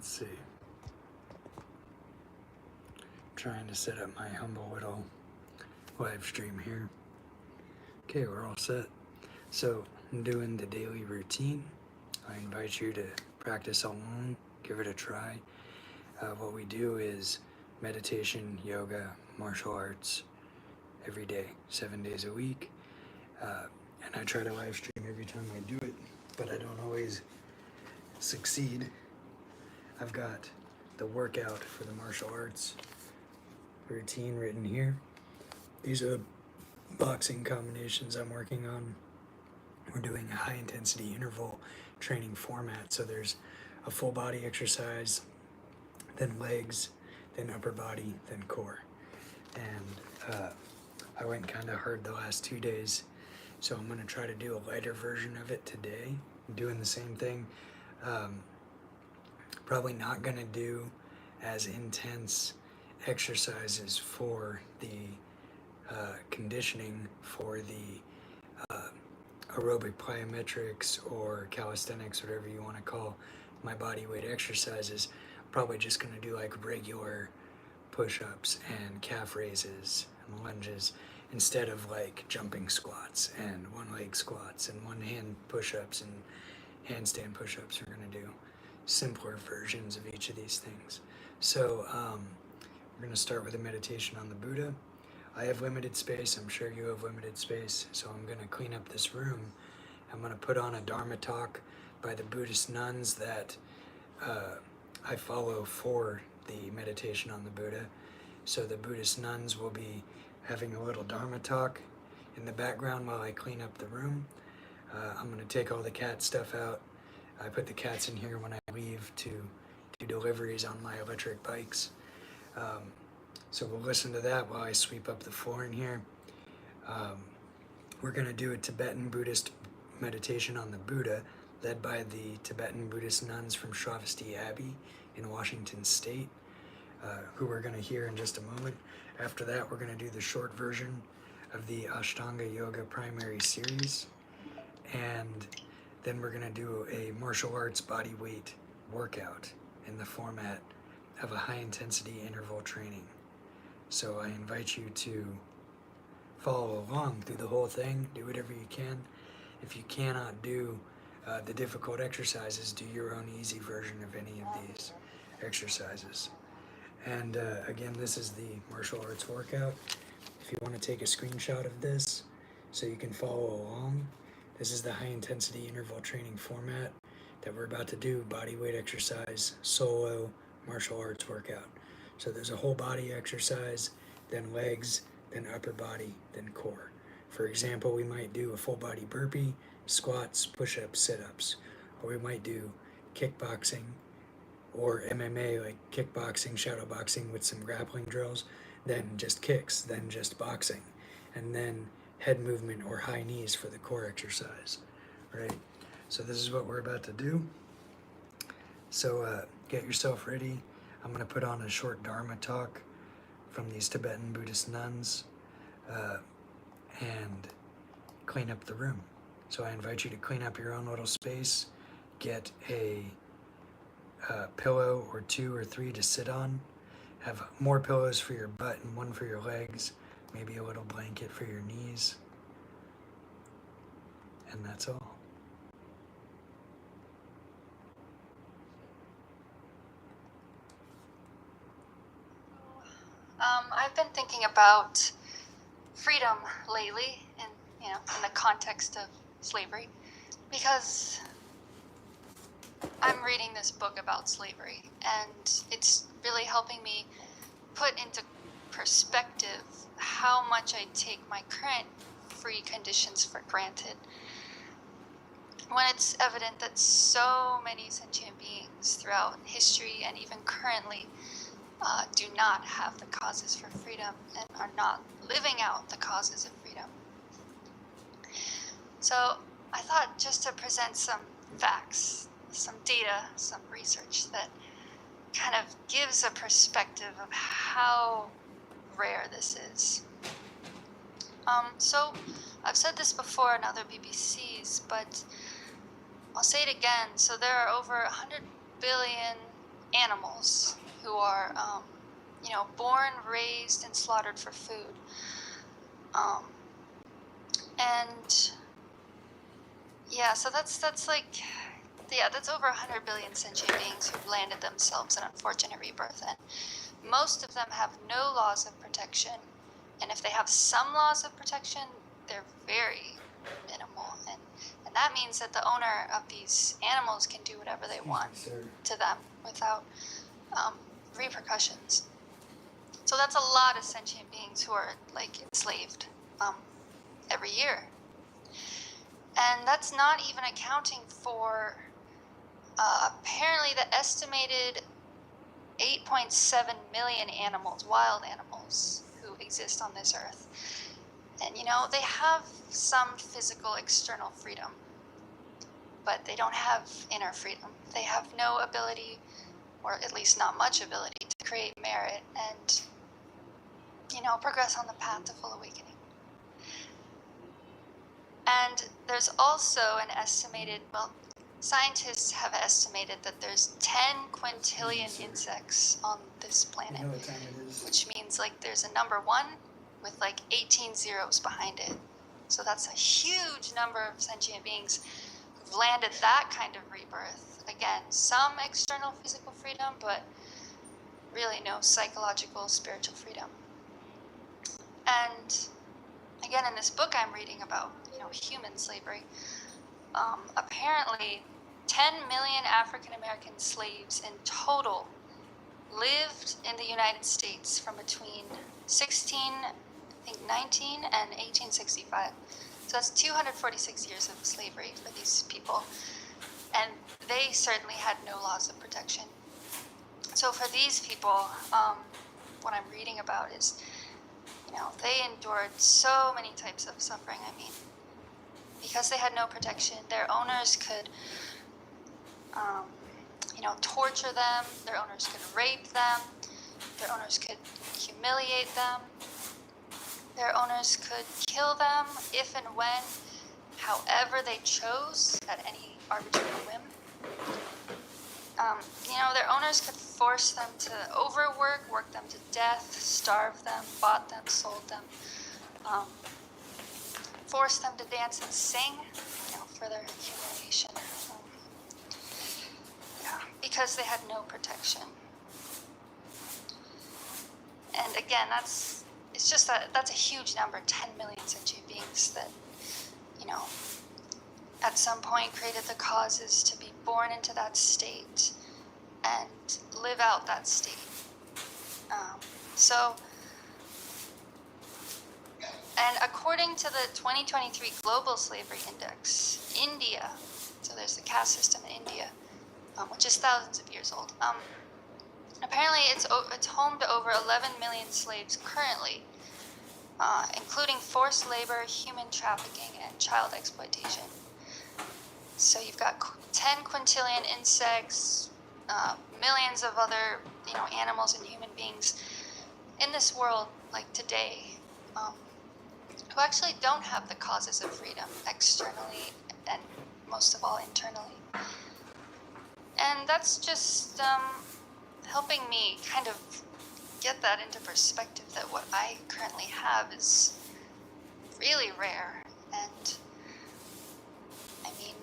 Let's see. Trying to set up my humble little live stream here. Okay, we're all set. So I'm doing the daily routine. I invite you to practice along, give it a try. What we do is meditation, yoga, martial arts every day, 7 days a week. And I try to live stream every time I do it, but I don't always succeed. I've got the workout for the martial arts routine written here. These are boxing combinations I'm working on. We're doing a high intensity interval training format, so there's a full body exercise, then legs, then upper body, then core. And I went kind of hard the last 2 days, so I'm going to try to do a lighter version of it today. I'm doing the same thing. Probably not going to do as intense exercises for the conditioning for the aerobic plyometrics or calisthenics, whatever you want to call my body weight exercises. Probably just going to do like regular push-ups and calf raises and lunges instead of like jumping squats and one leg squats and one hand push-ups and handstand push-ups. We're going to do simpler versions of each of these things. So we're going to start with a meditation on the Buddha. I have limited space. I'm sure you have limited space. So I'm going to clean up this room. I'm going to put on a Dharma talk by the Buddhist nuns that I follow for the meditation on the Buddha. So the Buddhist nuns will be having a little Dharma talk in the background while I clean up the room. I'm going to take all the cat stuff out. I put the cats in here when I leave to do deliveries on my electric bikes. So we'll listen to that while I sweep up the floor in here. We're going to do a Tibetan Buddhist meditation on the Buddha, led by the Tibetan Buddhist nuns from Shravasti Abbey in Washington State, who we're going to hear in just a moment. After that, we're going to do the short version of the Ashtanga Yoga primary series. And then we're going to do a martial arts body weight workout in the format of a high intensity interval training. So I invite you to follow along through the whole thing, do whatever you can. If you cannot do the difficult exercises, do your own easy version of any of these exercises. And again, this is the martial arts workout. If you want to take a screenshot of this so you can follow along, this is the high intensity interval training format that we're about to do, body weight exercise, solo martial arts workout. So there's a whole body exercise, then legs, then upper body, then core. For example, we might do a full body burpee, squats, push-ups, sit-ups, or we might do kickboxing or MMA, like kickboxing, shadow boxing with some grappling drills, then just kicks, then just boxing, and then head movement or high knees for the core exercise, right? So this is what we're about to do. So get yourself ready. I'm going to put on a short Dharma talk from these Tibetan Buddhist nuns and clean up the room. So I invite you to clean up your own little space, get a pillow or 2 or 3 to sit on, have more pillows for your butt and one for your legs, maybe a little blanket for your knees, and that's all. I've been thinking about freedom lately, in the context of slavery, because I'm reading this book about slavery, and it's really helping me put into perspective how much I take my current free conditions for granted, when it's evident that so many sentient beings throughout history and even currently do not have the causes for freedom and are not living out the causes of freedom. So I thought just to present some facts, some data, some research that kind of gives a perspective of how rare this is. So I've said this before in other BBCs, but I'll say it again. So there are over 100 billion animals who are, born, raised, and slaughtered for food. And yeah, so that's over 100 billion sentient beings who've landed themselves an unfortunate rebirth, and most of them have no laws of protection. And if they have some laws of protection, they're very minimal. And that means that the owner of these animals can do whatever they want to them without repercussions. So that's a lot of sentient beings who are like enslaved every year. And that's not even accounting for apparently the estimated 8.7 million animals, wild animals, who exist on this earth. And they have some physical external freedom, but they don't have inner freedom. They have no ability, or at least not much ability, to create merit and progress on the path to full awakening. And there's also an estimated, scientists have estimated that there's 10 quintillion insects on this planet. You know what time it is? Which means like there's a number 1 with like 18 zeros behind it. So that's a huge number of sentient beings who've landed that kind of rebirth. Again, some external physical freedom, but really no psychological, spiritual freedom. And again, in this book I'm reading about, human slavery, apparently 10 million African American slaves in total lived in the United States from between 1919 and 1865. So that's 246 years of slavery for these people. And they certainly had no laws of protection. So for these people, what I'm reading about is, they endured so many types of suffering. I mean, because they had no protection, their owners could, torture them, their owners could rape them, their owners could humiliate them, their owners could kill them if and when, however they chose, at any arbitrary whim. Their owners could force them to overwork, work them to death, starve them, bought them, sold them, force them to dance and sing, for their humiliation. Because they had no protection. And again, that's a huge number, 10 million sentient beings that, at some point created the causes to be born into that state and live out that state. And according to the 2023 Global Slavery Index, India, so there's the caste system in India, which is thousands of years old. Apparently, it's home to over 11 million slaves currently, including forced labor, human trafficking, and child exploitation. So you've got 10 quintillion insects, millions of other, animals and human beings in this world, like today, who actually don't have the causes of freedom externally and most of all internally. And that's just helping me kind of get that into perspective, that what I currently have is really rare. And I mean,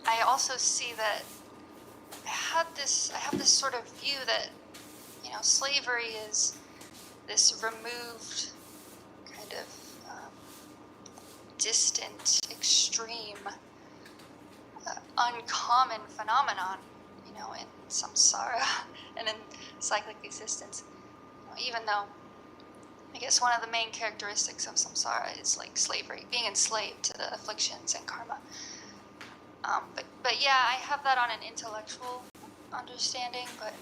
I also see that I have this sort of view that, slavery is this removed, kind of distant, extreme, uncommon phenomenon, in samsara and in cyclic existence. Even though I guess one of the main characteristics of samsara is like slavery, being enslaved to the afflictions and karma. But yeah, I have that on an intellectual understanding, but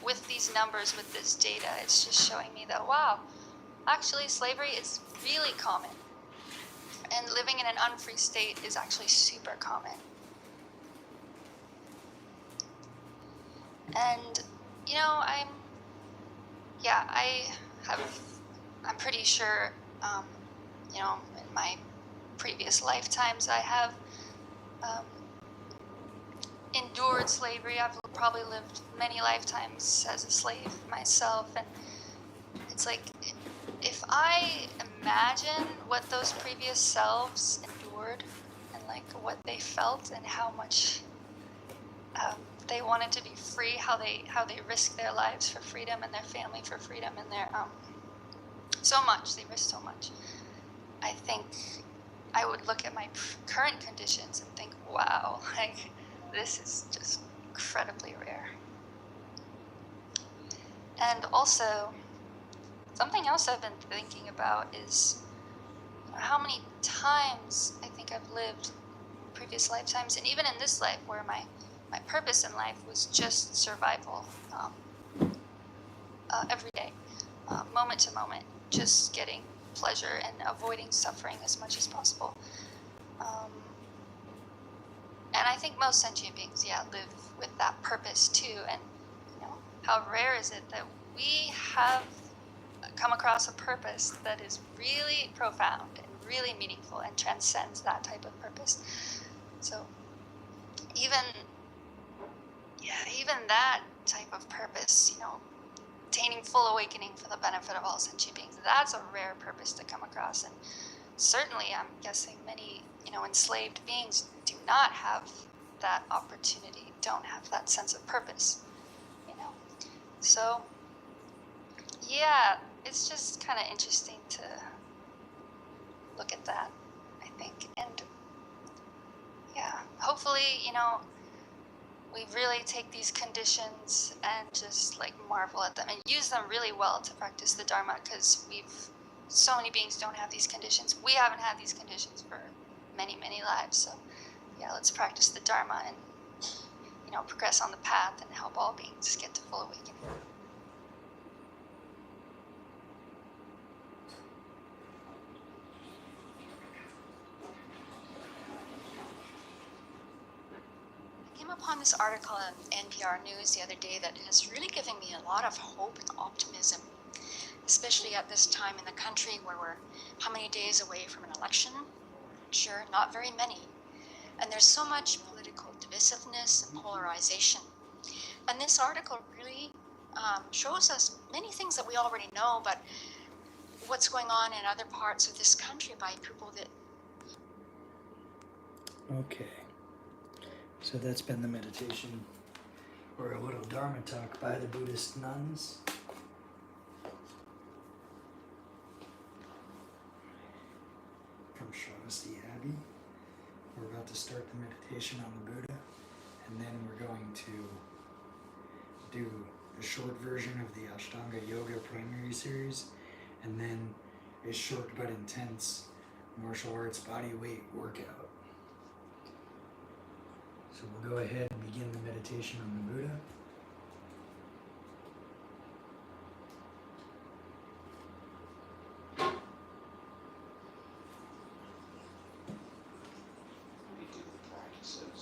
with these numbers, with this data, it's just showing me that, wow, actually slavery is really common. And living in an unfree state is actually super common. And, I'm pretty sure, in my previous lifetimes I have endured slavery. I've probably lived many lifetimes as a slave myself, and it's like, if I imagine what those previous selves endured and like what they felt and how much they wanted to be free, how they risked their lives for freedom and their family for freedom and their so much, they risked so much. I think I would look at my current conditions and think, wow, like this is just incredibly rare. And also, something else I've been thinking about is how many times I think I've lived previous lifetimes, and even in this life, where my purpose in life was just survival, every day, moment to moment, just getting pleasure and avoiding suffering as much as possible. And I think most sentient beings, live with that purpose too. And how rare is it that we have come across a purpose that is really profound and really meaningful and transcends that type of purpose. So even that type of purpose, attaining full awakening for the benefit of all sentient beings, that's a rare purpose to come across. And certainly I'm guessing many, enslaved beings do not have that opportunity, don't have that sense of purpose, So yeah, it's just kind of interesting to look at that, I think. And hopefully, we really take these conditions and just like marvel at them and use them really well to practice the Dharma, because so many beings don't have these conditions. We haven't had these conditions for many, many lives. So let's practice the Dharma and, progress on the path and help all beings get to full awakening. I came upon this article on NPR News the other day that has really given me a lot of hope and optimism, especially at this time in the country where we're how many days away from an election? Sure, not very many. And there's so much political divisiveness and polarization. And this article really shows us many things that we already know, but what's going on in other parts of this country by people that... Okay. So that's been the meditation, or a little Dharma talk by the Buddhist nuns. From Shravasti Abbey. We're about to start the meditation on the Buddha, and then we're going to do a short version of the Ashtanga Yoga primary series, and then a short but intense martial arts body weight workout. So we'll go ahead and begin the meditation on the Buddha. We do the practices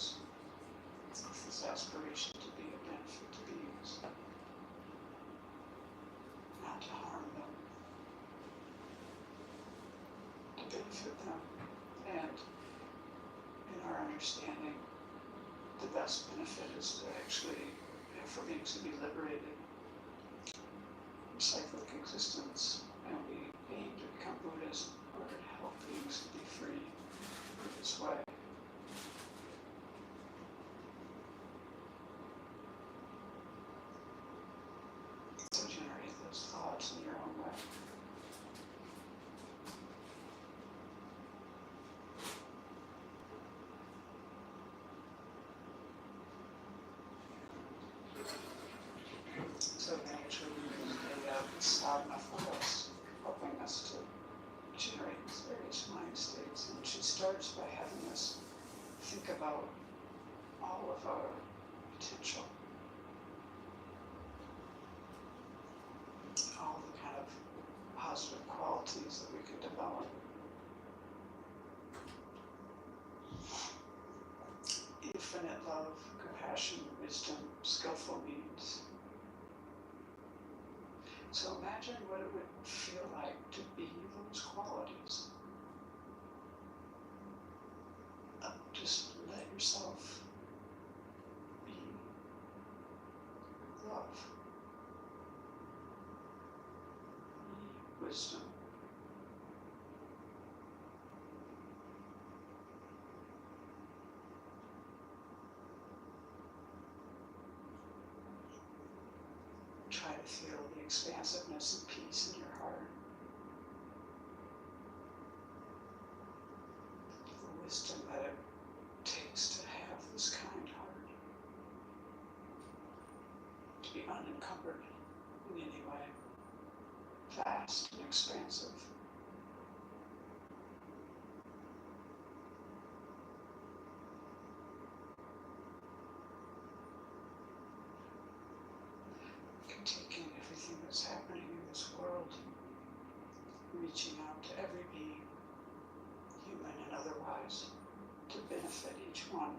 with this aspiration to be a benefit to beings, not to harm them, to benefit them, and in our understanding, the best benefit is to actually, for beings to be liberated from cyclic existence, and we aim to become Buddhas in order to help beings to be free in this way. So generate those thoughts in your own way. So naturally we can lay out the sadhana for us, helping us to generate these various mind states. And she starts by having us think about all of our potential, all the kind of positive qualities that we could develop. Infinite love, compassion, wisdom, skillful means. So imagine what it would feel like to be those qualities. Just let yourself wisdom. Try to feel the expansiveness and peace in your heart. The wisdom that it takes to have this kind heart. To be unencumbered in any way. Vast and expansive. Taking everything that's happening in this world, reaching out to every being, human and otherwise, to benefit each one.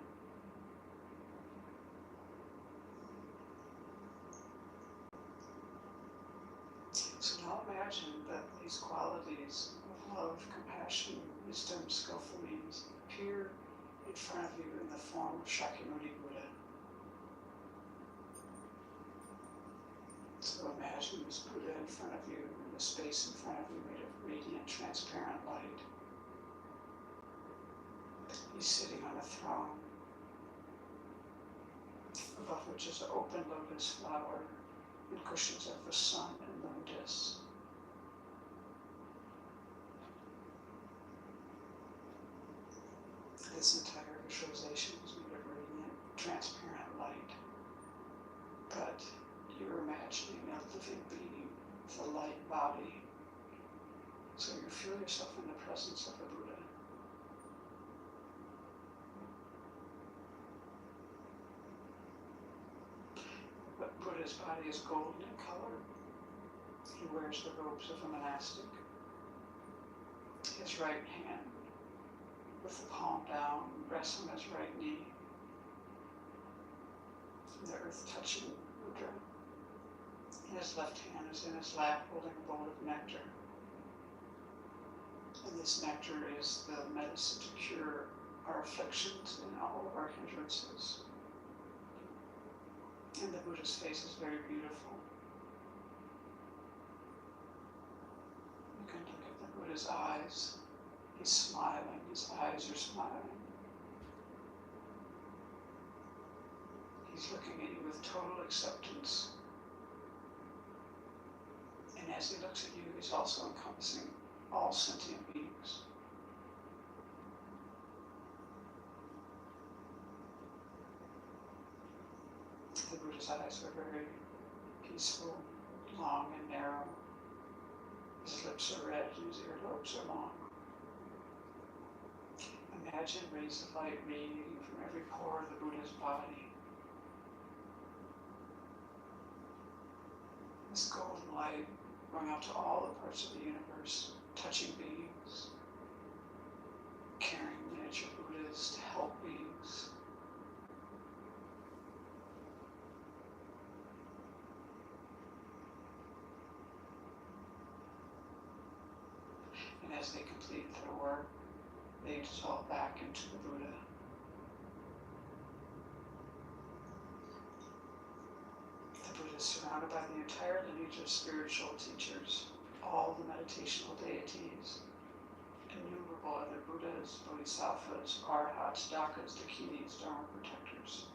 So now imagine that these qualities of love, compassion, wisdom, skillful means appear in front of you in the form of Shakyamuni Buddha. So imagine this Buddha in front of you, and the space in front of you made of radiant, transparent light. He's sitting on a throne, above which is an open lotus flower and cushions of the sun and lotus. This entire visualization is made of radiant, transparent light, but you're imagining a living being with a light body. So you feel yourself in the presence of a Buddha. But Buddha's body is golden in color. He wears the robes of a monastic. His right hand, with the palm down, rests on his right knee. The earth touching mudra. And his left hand is in his lap holding a bowl of nectar. And this nectar is the medicine to cure our afflictions and all of our hindrances. And the Buddha's face is very beautiful. You can look at the Buddha's eyes. He's smiling, his eyes are smiling. He's looking at you with total acceptance. And as he looks at you, he's also encompassing all sentient beings. The Buddha's eyes are very peaceful, long and narrow. His lips are red and his earlobes are long. Imagine rays of light radiating from every pore of the Buddha's body. This golden light going out to all the parts of the universe, touching beings, carrying miniature Buddhas to help beings. And as they complete their work, they dissolve back into the Buddha. The Buddha is surrounded by the entire lineage of spiritual teachers, all the meditational deities, innumerable other Buddhas, Bodhisattvas, Arhats, Dakas, Dakinis, Dharma protectors.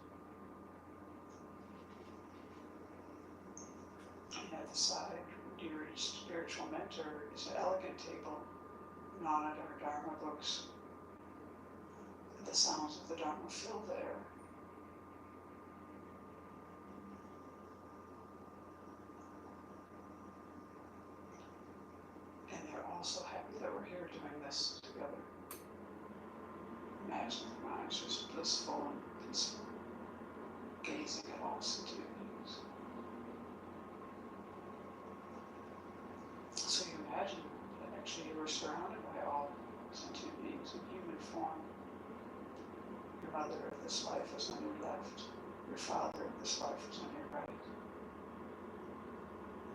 And at the side, dear each spiritual mentor, is an elegant table, and on it are Dharma books. The sounds of the Dharma fill the air. And they're all so happy that we're here doing this together. Imagine their minds just blissful and peaceful, gazing at all sentient beings. So you imagine that actually you were surrounded by all sentient beings in human form. Your mother of this life is on your left. Your father of this life is on your right.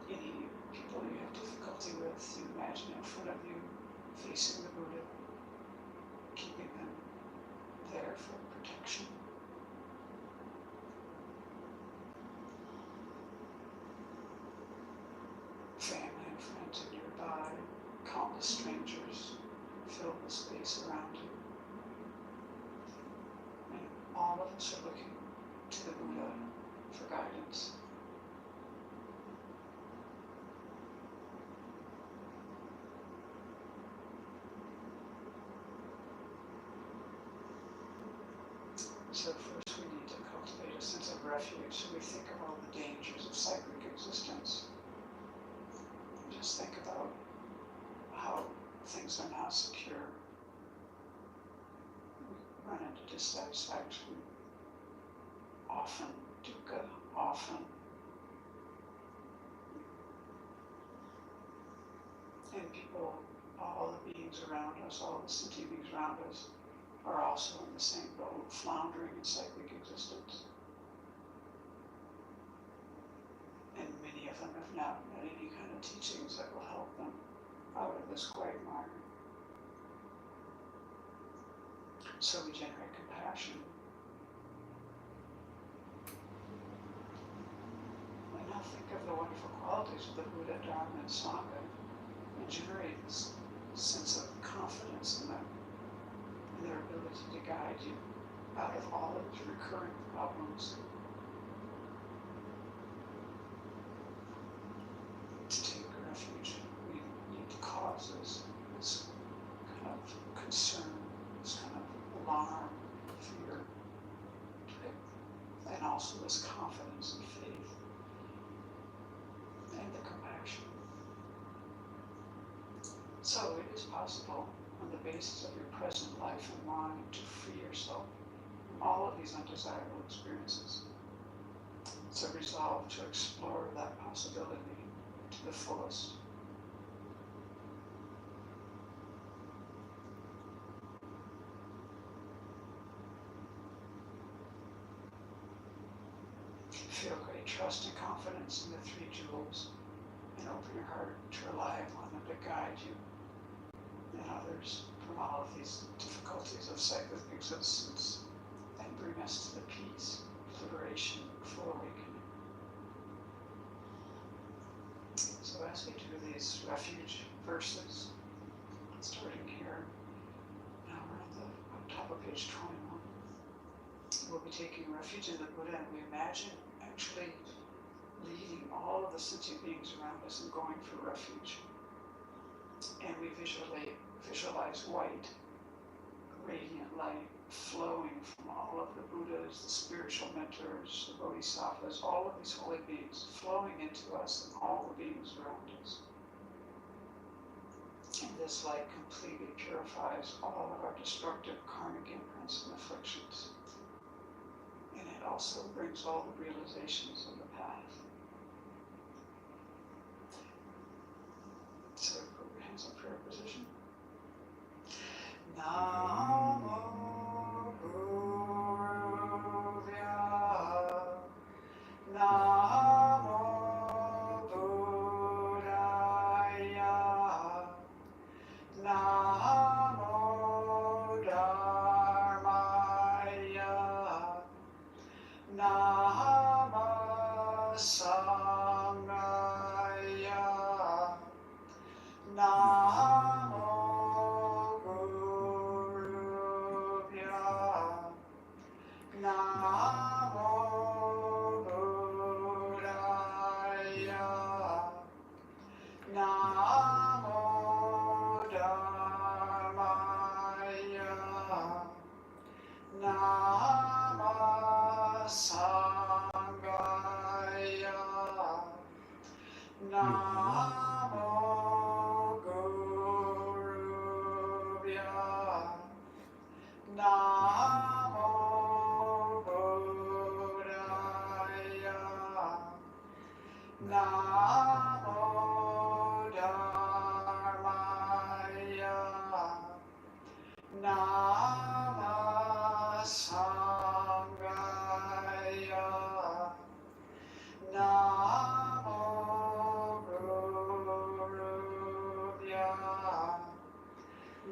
Any people you have difficulty with, you imagine in front of you, facing the Buddha, keeping them there for protection. Family and friends are nearby. the strangers fill the space around you. And all of us are looking to the Buddha for guidance. So first we need to cultivate a sense of refuge. So we think of all the dangers of cyclic existence. Just think about how things are not secure. We run into dissatisfaction, often dukkha, often. And people, all the beings around us, all the sentient beings around us, are also in the same boat, floundering in cyclic existence. And many of them have not met any kind of teachings that will help them out of this quagmire. So we generate compassion. And now think of the wonderful qualities of the Buddha, Dharma, and Sangha, and generate this sense of confidence in them, and their ability to guide you out of all of these recurring problems. To take refuge, we need causes, this kind of concern, this kind of alarm, fear, and also this confidence and faith, and the compassion. So it is possible, on the basis of your present life and mind, to free yourself from all of these undesirable experiences. So resolve to explore that possibility to the fullest. Feel great trust and confidence in the three jewels, and open your heart to rely upon them to guide you and others from all of these difficulties of cyclic existence, and bring us to the peace, liberation, full awakening. So as we do these refuge verses, starting here, now we're on top of page 21, we'll be taking refuge in the Buddha, and we imagine actually leading all of the sentient beings around us and going for refuge. And we visualize white, radiant light flowing from all of the Buddhas, the spiritual mentors, the Bodhisattvas, all of these holy beings flowing into us and all the beings around us. And this light completely purifies all of our destructive karmic imprints and afflictions. And it also brings all the realizations of the path. So put your hands in prayer position. Namo Guruvya, Namo Buddhaya, Namo Dharmaya, Namo Sangaya, Namo Guruvya, Namo Buddhaya, Namo Dharmaya, Namo Sangaya, Namo Guruvya, Namo Buddhaya, Namo Dharmaya, Namo Sangaya, Namo Guruvya,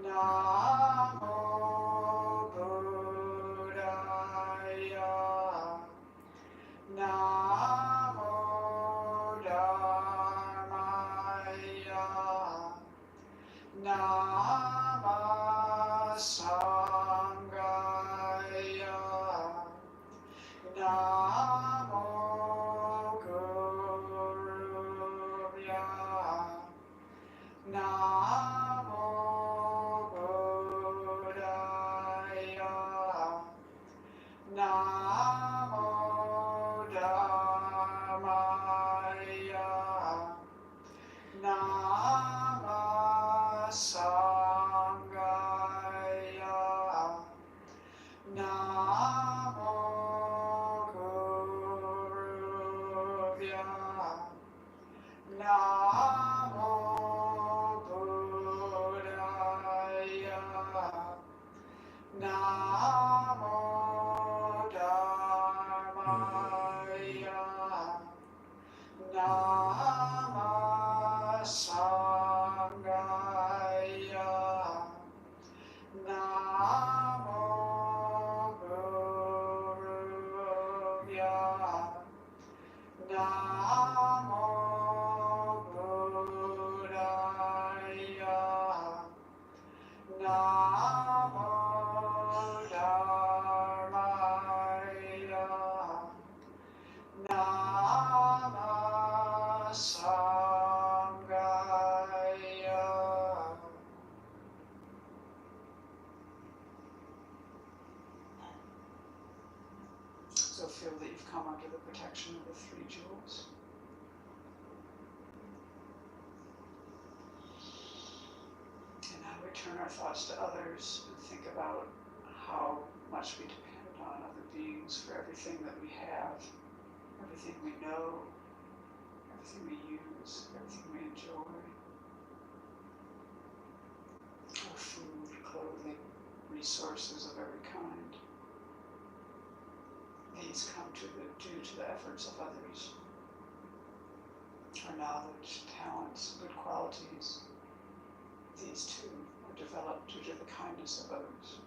Namo Buddhaya, Namo Dharmaya, Namo Guruvya. Namo Buddhaya. Namo Dhammaya. Nama Sangaya. Namo Guruvya. Namo Buddhaya. Namo Dhammaya. Nama Sangaya. Namo Guruvya. Namo Buddhaya. Namo Dhammaya. Nama Sangaya. So feel that you've come under the protection of the three jewels. And now we turn our thoughts to others and think about how much we depend on other beings for everything that we have, everything we know, everything we use, everything we enjoy. Our food, clothing, resources of every kind. These come due to the efforts of others. Our knowledge, talents, good qualities, these too are developed due to the kindness of others.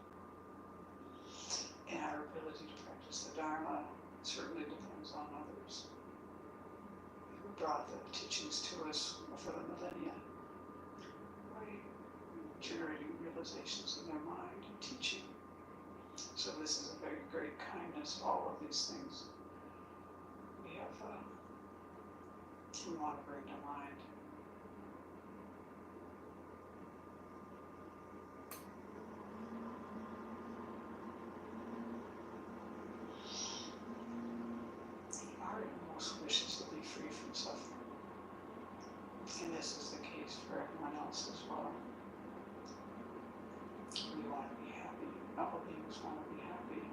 And our ability to practice the Dharma certainly depends on others who brought the teachings to us over the millennia by generating realizations in their mind and teaching. So this is a very great kindness, all of these things we want to bring to mind. Our innermost wish is to be free from suffering. And this is the case for everyone else as well. We want to be happy. All beings want to be happy.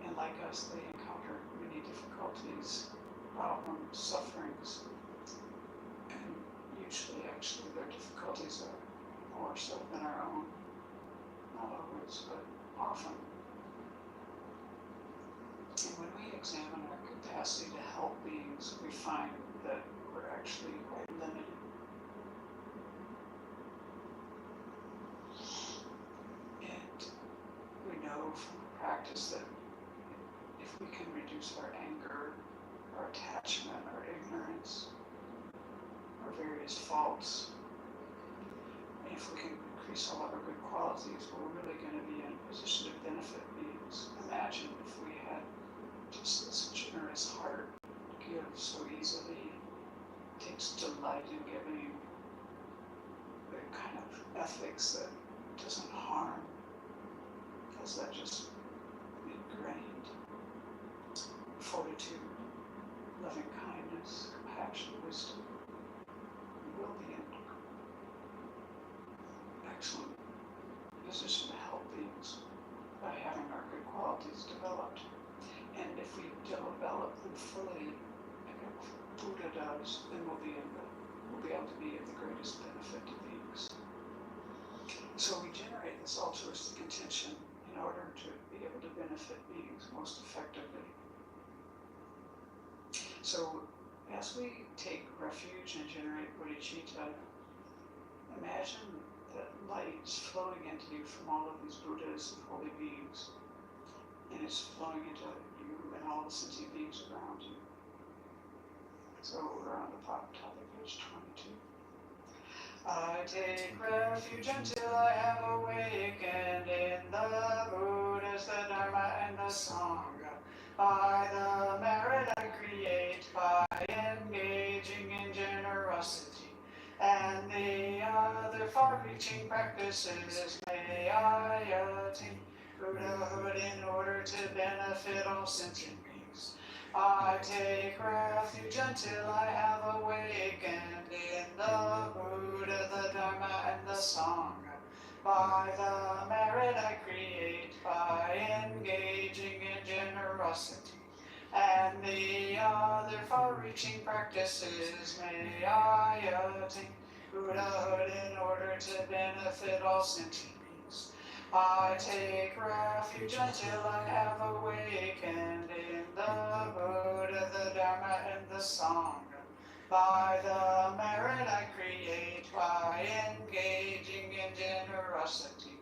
And like us, they encounter many difficulties, problems, sufferings. And usually, actually, their difficulties are more so than our own. Not always, but often. And when we examine our capacity to help beings, we find that we're actually quite limited. And we know from practice that if we can reduce our anger, our attachment, our ignorance, our various faults, and if we can increase all of our good qualities, we're really going to be in a position to benefit beings. Imagine if we had just this generous heart, gives so easily, takes delight in giving, the kind of ethics that doesn't harm, because that just ingrained fortitude, loving kindness, compassion, wisdom. We will be in excellent position to help beings by having our good qualities developed. And if we develop them fully, like Buddha does, then we'll be able to be of the greatest benefit to beings. So we generate this altruistic intention in order to be able to benefit beings most effectively. So as we take refuge and generate bodhicitta, imagine that light is flowing into you from all of these Buddhas and holy beings, and it's flowing into you and all the sentient beings around you. So we're on the top of page 22. I take refuge until I have awakened in the Buddhas, the Dharma, and the Sangha. by the merit I create by engaging in generosity and the other far-reaching practices, may I attain Buddhahood in order to benefit all sentient beings. I take refuge until I have awakened in the Buddha, the Dharma, and the Sangha. By the merit I create by engaging in generosity and the other far-reaching practices, may I attain Buddhahood in order to benefit all sentient beings. I take refuge until I have awakened in the Buddha, the Dharma, and the Sangha. By the merit I create by engaging in generosity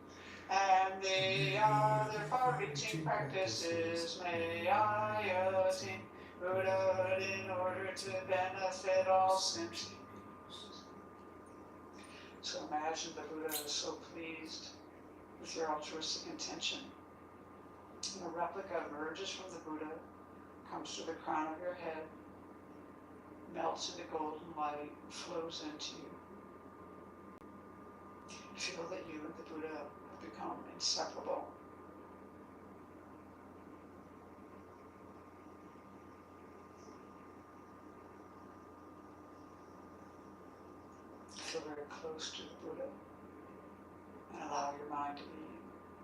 and the other far-reaching practices, may I attain Buddhahood in order to benefit all sentient beings. So imagine the Buddha is so pleased with your altruistic intention. And a replica emerges from the Buddha, comes to the crown of your head, melts into golden light, flows into you. Feel that you and the Buddha have become inseparable. Feel very close to the Buddha and allow your mind to be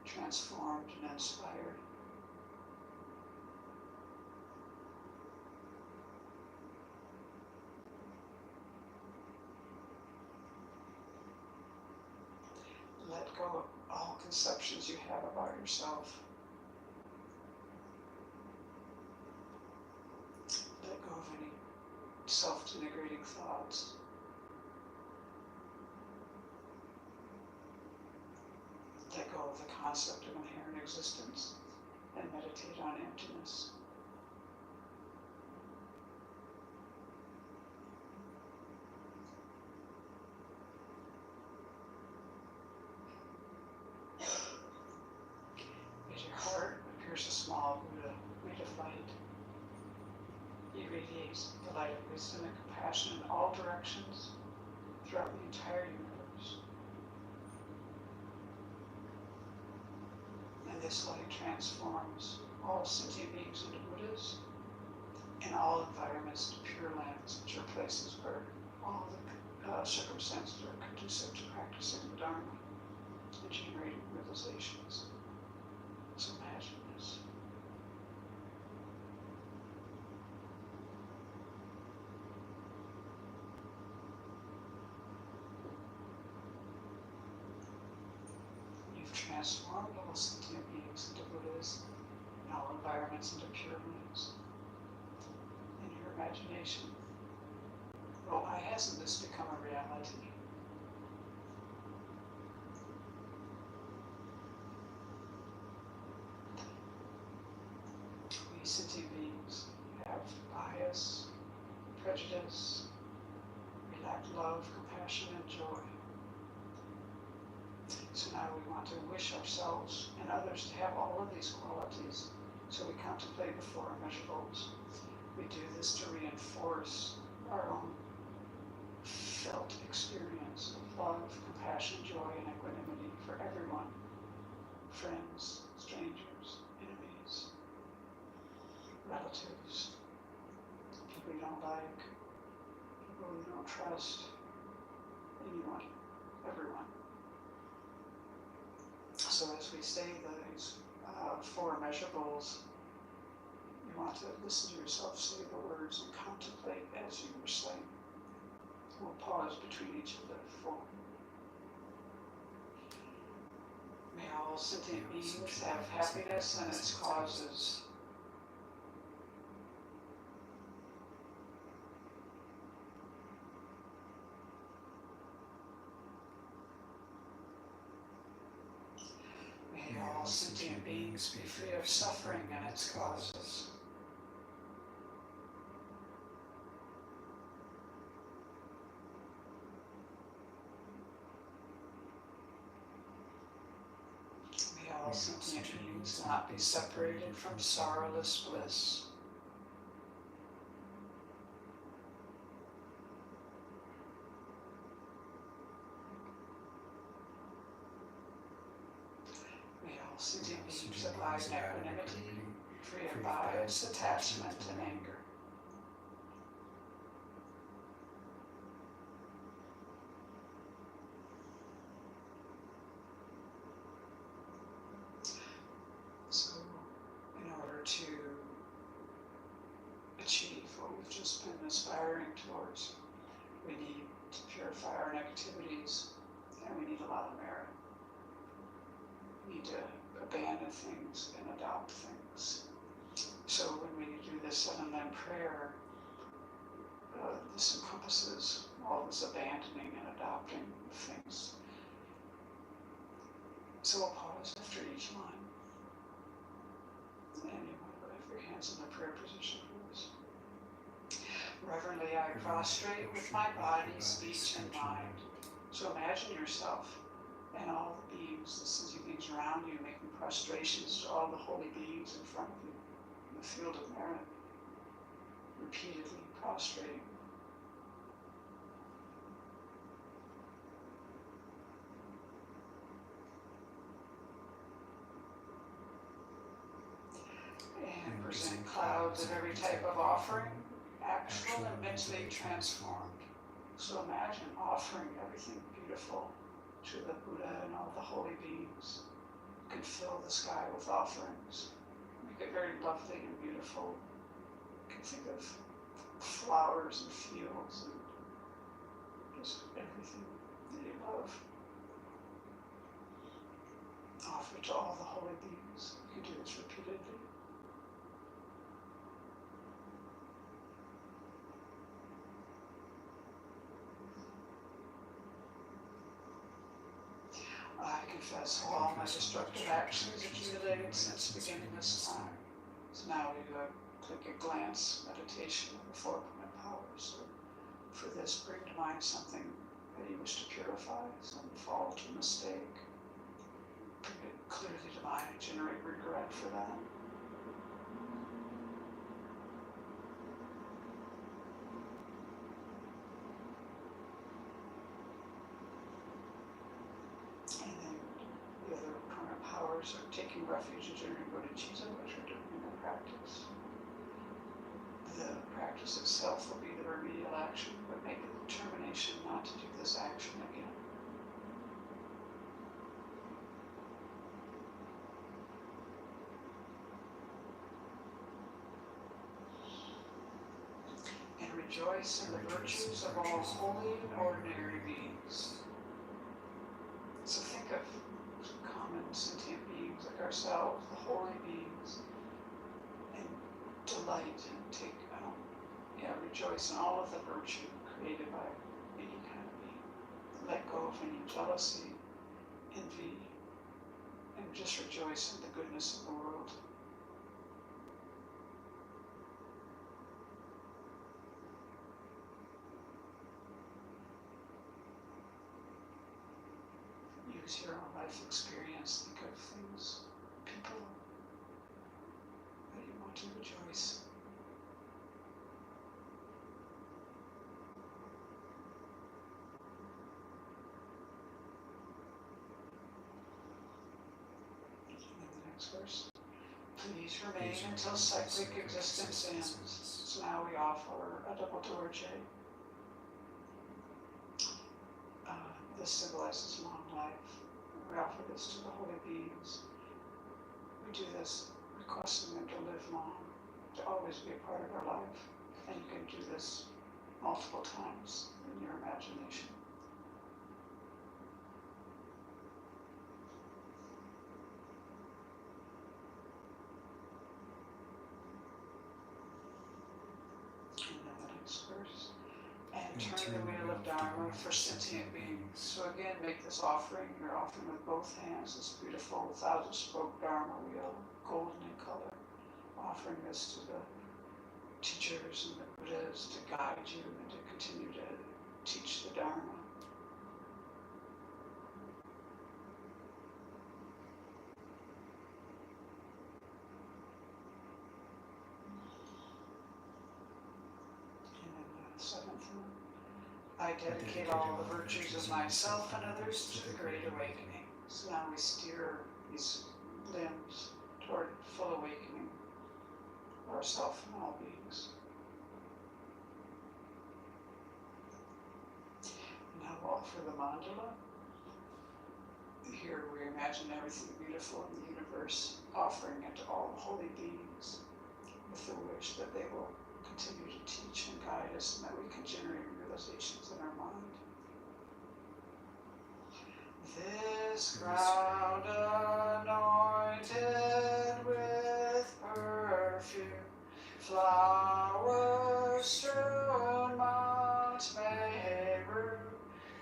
transformed and inspired. Let go of all conceptions you have about yourself. Let go of any self-denigrating thoughts. Let go of the concept of inherent existence and meditate on emptiness. At your heart appears a small Buddha made of light. He radiates the light of wisdom and compassion in all directions throughout the entire universe. And this light transforms all sentient beings into Buddhas and all environments into pure lands, which are places where all the circumstances are conducive to practicing the Dharma and generating realizations. So imagine this. You've transformed all sentient beings into Buddhas and all environments into pure lands. In your imagination, well, why hasn't this become a reality? We sentient beings have bias, prejudice, we lack love, compassion, and joy. So now we want to wish ourselves and others to have all of these qualities, so we contemplate the four immeasurables. We do this to reinforce our own felt experience of love, compassion, joy, and equanimity for everyone, friends, strangers, enemies, relatives, people you don't like, people you don't trust, anyone, everyone. So as we say these four immeasurables, you want to listen to yourself say the words and contemplate as you recite. We'll pause between each of the four. May all sentient beings have happiness and its causes. May all sentient beings be free of suffering and its causes. May all sentient beings not be separated from sorrowless bliss. May all sentient beings abide in equanimity, free of bias, attachment, and anger. So, in order to achieve what we've just been aspiring towards, we need to purify our negativities, and we need a lot of merit. We need to abandon things and adopt things. So when we do this 7-line prayer, this encompasses all this abandoning and adopting of things. So we'll pause after each line. And you want to have your hands in the prayer position for us. Reverently I prostrate with my body, speech, and mind. So imagine yourself and all the beings, the sentient beings around you, making prostrations to all the holy beings in front of you in the field of merit, repeatedly prostrating. And present clouds of every type of offering, actual and mentally transformed. So imagine offering everything beautiful to the Buddha and all the holy beings. You can fill the sky with offerings. Make it very lovely and beautiful. You can think of flowers and fields and just everything that you love. Offer it to all the holy beings. You can do this repeatedly. I confess all my destructive actions accumulated since the beginning of this time. So now we do a quick glance meditation of the 4 point powers. So for this, bring to mind something that you wish to purify, some fault or mistake. Bring it clearly to mind and generate regret for that. And then the other current powers are taking refuge in generating bodhicitta, which we're doing in the practice. The practice itself will be the remedial action, but make the determination not to do this action again. And rejoice in the virtues of all holy and ordinary beings. So think of common sentient beings like ourselves, the holy beings, and delight and rejoice in all of the virtue created by any kind of being. Let go of any jealousy, envy, and just rejoice in the goodness of the world. Use your own life experience. Think of things, people that you want to rejoice. And the next verse. Please remain until cyclic existence ends. So now we offer a double dorje. This symbolizes long life. We offer this to the holy beings. We do this requesting them to live long, to always be a part of our life. And you can do this multiple times in your imagination. And then the next verse. And turn the wheel of Dharma for sentient beings. So again, make this offering. You're offering with both hands this beautiful 1,000-spoke Dharma wheel, golden in color. Offering this to the teachers and the Buddhas to guide you and to continue to teach the Dharma. I dedicate all the virtues of myself and others to the Great Awakening. So now we steer these limbs toward full awakening of ourself and all beings. Now we'll offer the mandala. Here we imagine everything beautiful in the universe, offering it to all holy beings with the wish that they will continue to teach and guide us and that we can generate realizations in our mind. This ground anointed with perfume, flowers strewn Mount Meru,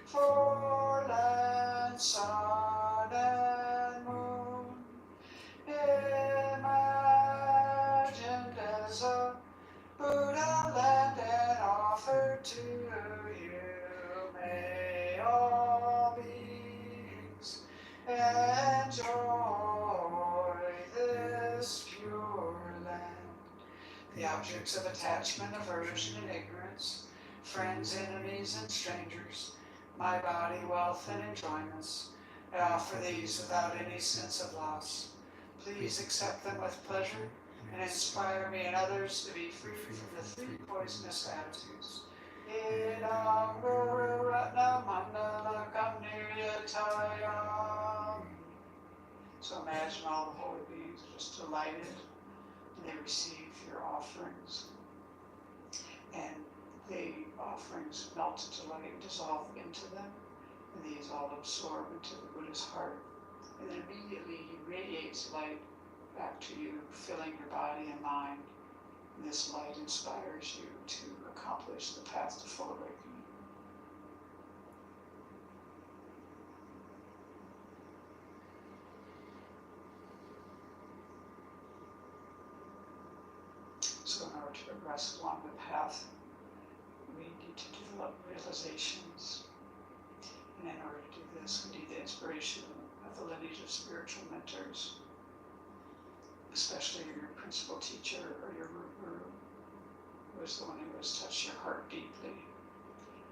for land, sun, and moon, imagined as a Buddha land and offered to you. May all beings enjoy this pure land. The objects of attachment, aversion, and ignorance, friends, enemies, and strangers, my body, wealth, and enjoyments, I offer these without any sense of loss. Please accept them with pleasure and inspire me and others to be free from the three poisonous attitudes. Idam Guru Ratna Mandala Kamniryatayam. So imagine all the holy beings are just delighted and they receive your offerings. And the offerings melt into light and dissolve into them, and these all absorb into the Buddha's heart. And then immediately he radiates light back to you, filling your body and mind. And this light inspires you to accomplish the path to full awakening. So in order to progress along the path, we need to develop realizations. And in order to do this, we need the inspiration of the lineage of spiritual mentors, especially your principal teacher or your root guru, who is the one who has touched your heart deeply.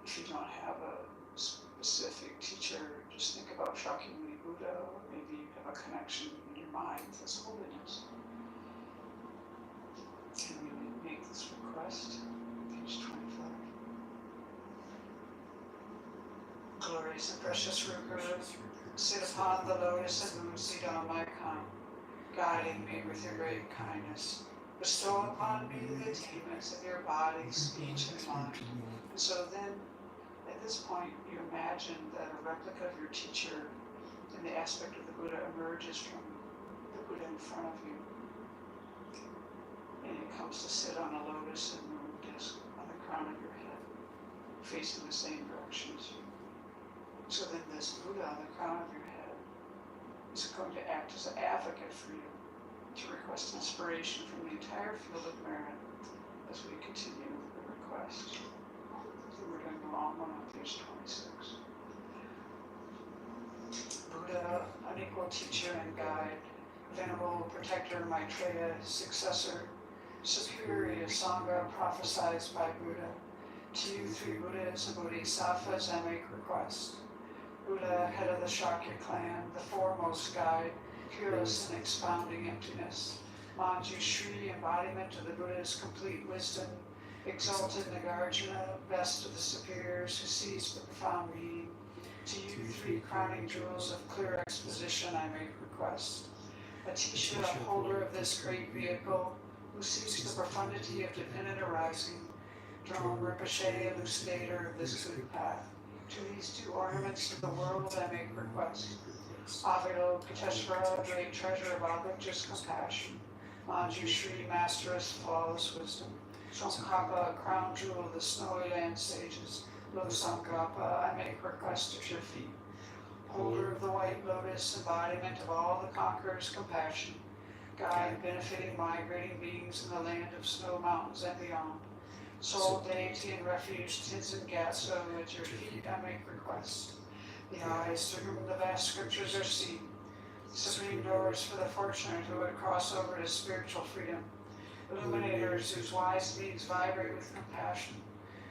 If you don't have a specific teacher, just think about Shakyamuni Buddha, or maybe you have a connection in your mind with His holiness. Can we make this request? Page 25. Glorious and precious root guru, sit upon the lotus and moon seat on my come, guiding me with your great kindness. Bestow upon me the attainments of your body, speech, and mind. And so then, at this point, you imagine that a replica of your teacher in the aspect of the Buddha emerges from the Buddha in front of you. And it comes to sit on a lotus and moon disc on the crown of your head, facing the same direction as you. So then this Buddha on the crown of your head is going to act as an advocate for you, to request inspiration from the entire field of merit as we continue the request. So we're doing the long one on page 26. Buddha, unequal teacher and guide, venerable protector Maitreya, successor, superior Sangha prophesied by Buddha, to you three Buddhas and Bodhisattvas I make request. Buddha, head of the Shakya clan, the foremost guide, peerless and expounding emptiness. Manjushri, embodiment of the Buddha's complete wisdom, exalted Nagarjuna, best of the superiors who sees the profound meaning. To you three crowning jewels of clear exposition I make request. Atisha, upholder of this great vehicle, who seeks the profundity of dependent arising. Drone Rinpoche, elucidator of this good path. To these two ornaments of the world I make request. Avalokiteshvara, great treasure of Advaita's compassion. Manjushri, masteress, flawless wisdom. Tsongkhapa, crown jewel of the snowy land sages. Losangapa, I make request at your feet. Holder of the white lotus, embodiment of all the conqueror's compassion. Guide benefiting migrating beings in the land of snow mountains and beyond. Sole deity and refuge, Tenzin Gyatso, at your feet I make request. The eyes through whom the vast scriptures are seen. Supreme doors for the fortunate who would cross over to spiritual freedom. Illuminators whose wise deeds vibrate with compassion.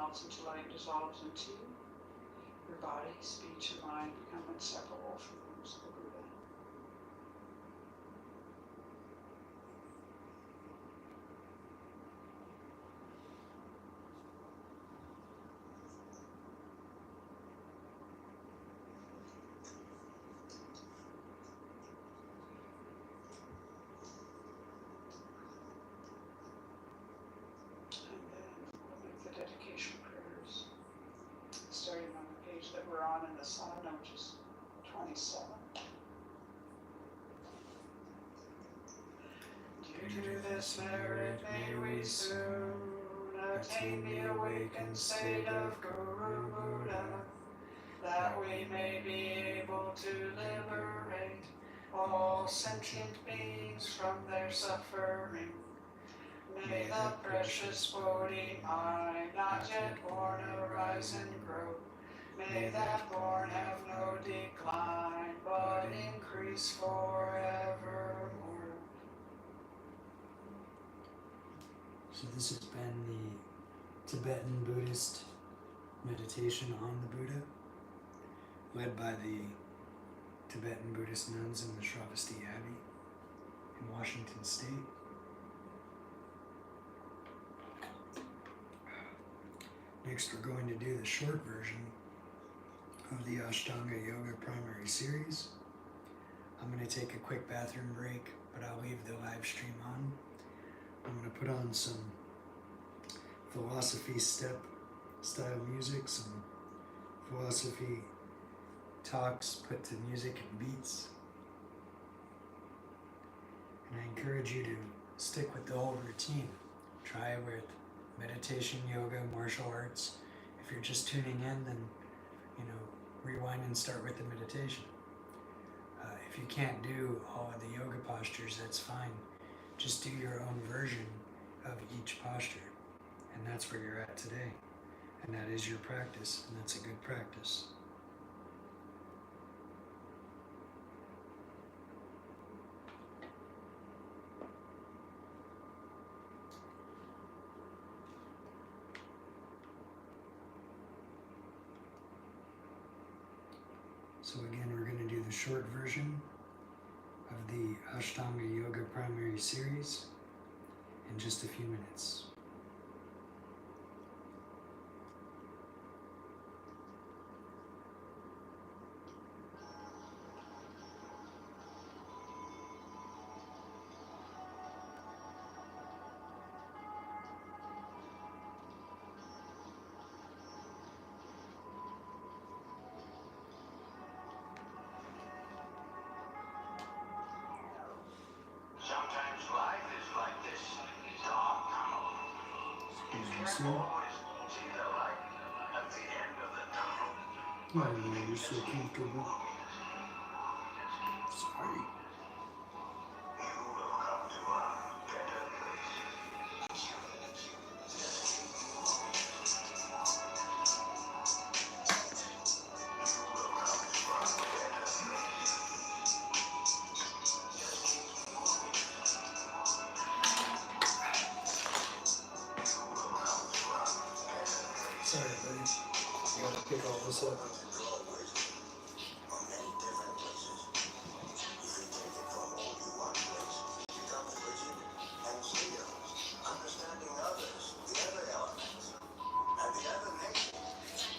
melts into light and dissolves into you. Your body, speech, and mind become inseparable from those of the Buddha. And then we'll make the dedication prayers, starting on the page that we're on in the sadhana, which is 27. Due to this merit may we soon attain the awakened state of Guru Buddha, that we may be able to liberate all sentient beings from their suffering. May the precious Bodhi eye not yet born arise and grow. May that born have no decline, but increase forevermore. So this has been the Tibetan Buddhist meditation on the Buddha, led by the Tibetan Buddhist nuns in the Shravasti Abbey in Washington State. Next, we're going to do the short version of the Ashtanga Yoga Primary Series. I'm going to take a quick bathroom break, but I'll leave the live stream on. I'm going to put on some philosophy step style music, some philosophy talks put to music and beats. And I encourage you to stick with the whole routine. Try with meditation, yoga, martial arts. If you're just tuning in, then, rewind and start with the meditation. If you can't do all of the yoga postures, that's fine. Just do your own version of each posture. And that's where you're at today. And that is your practice, and that's a good practice. So again, we're going to do the short version of the Ashtanga Yoga Primary Series in just a few minutes. Sometimes life is like this dark tunnel. Excuse me, Careful always see the light at the end of the tunnel. Oh, you're so comfortable. Sorry. You will come to a better place. Sorry, buddy. You gotta pick all this up. Understanding others, the other elements, and the other nature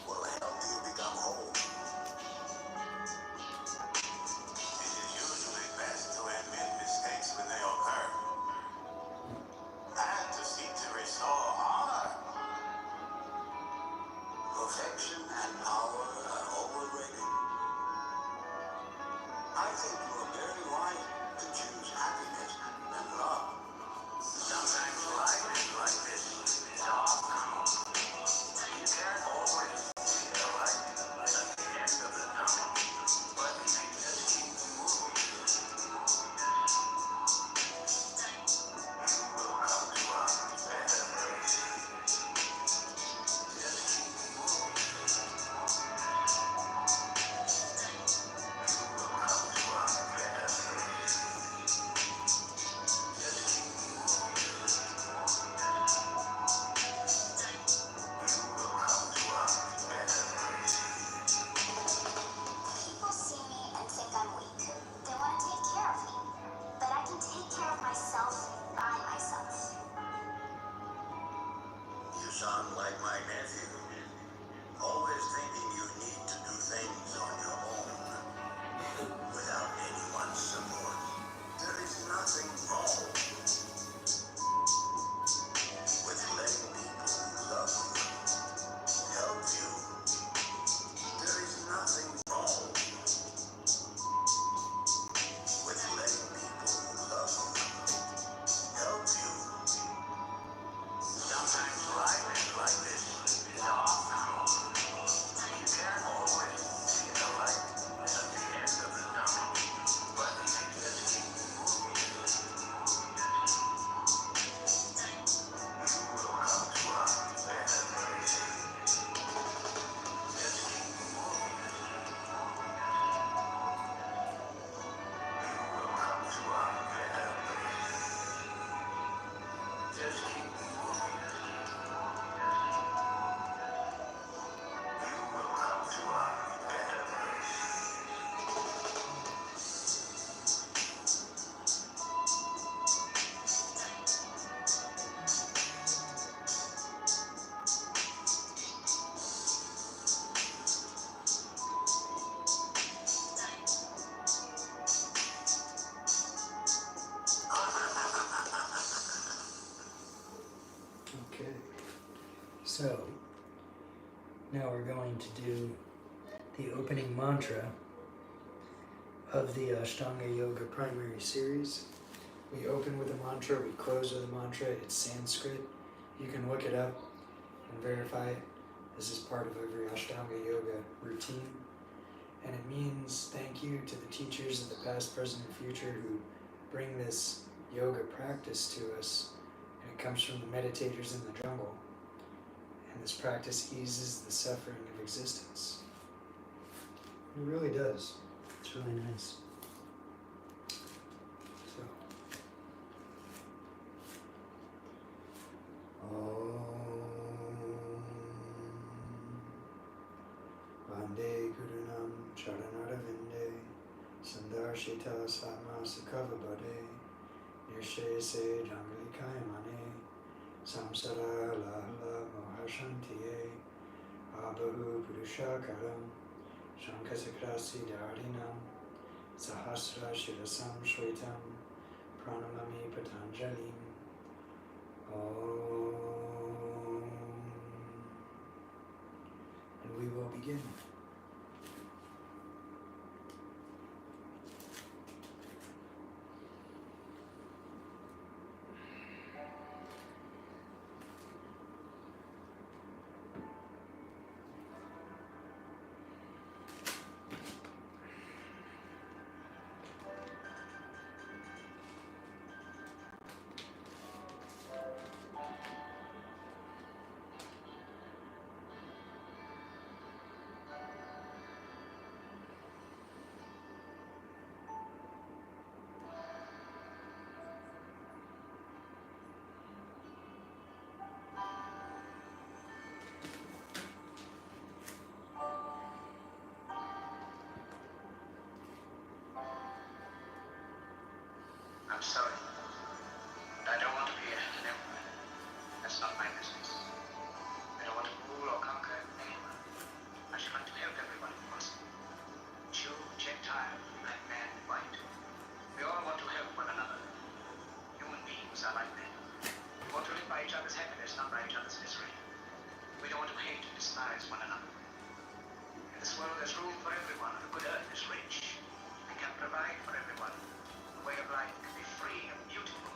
will help you become whole. It is usually best to admit mistakes when they occur, and to seek to restore honor. Perfection and power are become like my nephew. Always thinking you need to do things on your own, without anyone's support. There is nothing wrong with letting people who love you help you. There is nothing wrong with letting people who love you help you. Sometimes life is like this. It's off. You can't always see the light at the end of the tunnel, but you just keep moving. You will come to a better place. Just keep moving. You will come to a better place. Just keep moving. You will come to a better place. Okay. So, now we're going to do the opening mantra of the Ashtanga Yoga primary series. We open with a mantra, we close with a mantra. It's Sanskrit. You can look it up and verify it. This is part of every Ashtanga Yoga routine. And it means thank you to the teachers of the past, present, and future who bring this yoga practice to us. And it comes from the meditators in the jungle. And this practice eases the suffering of existence. It really does. It's really nice. So, Vande Gurunam Charanaravinda Sandarshita Satma Sukhavabade Nirshe Se Jangli Kayamane Samsara Lala Mohashantiye Abahu Purushakaram Shankasakrasi Dharinam Sahasra Shirasam Shwetam Pranamami Patanjalim Om. And we will begin. I'm sorry, but I don't want to be an emperor. That's not my business. I don't want to rule or conquer anyone. I should like to help everyone if possible. Jew, Gentile, black man, white. We all want to help one another. Human beings are like that. We want to live by each other's happiness, not by each other's misery. We don't want to hate and despise one another. In this world, there's room for everyone. The good earth is rich and can provide for everyone. The way of life can be free and beautiful.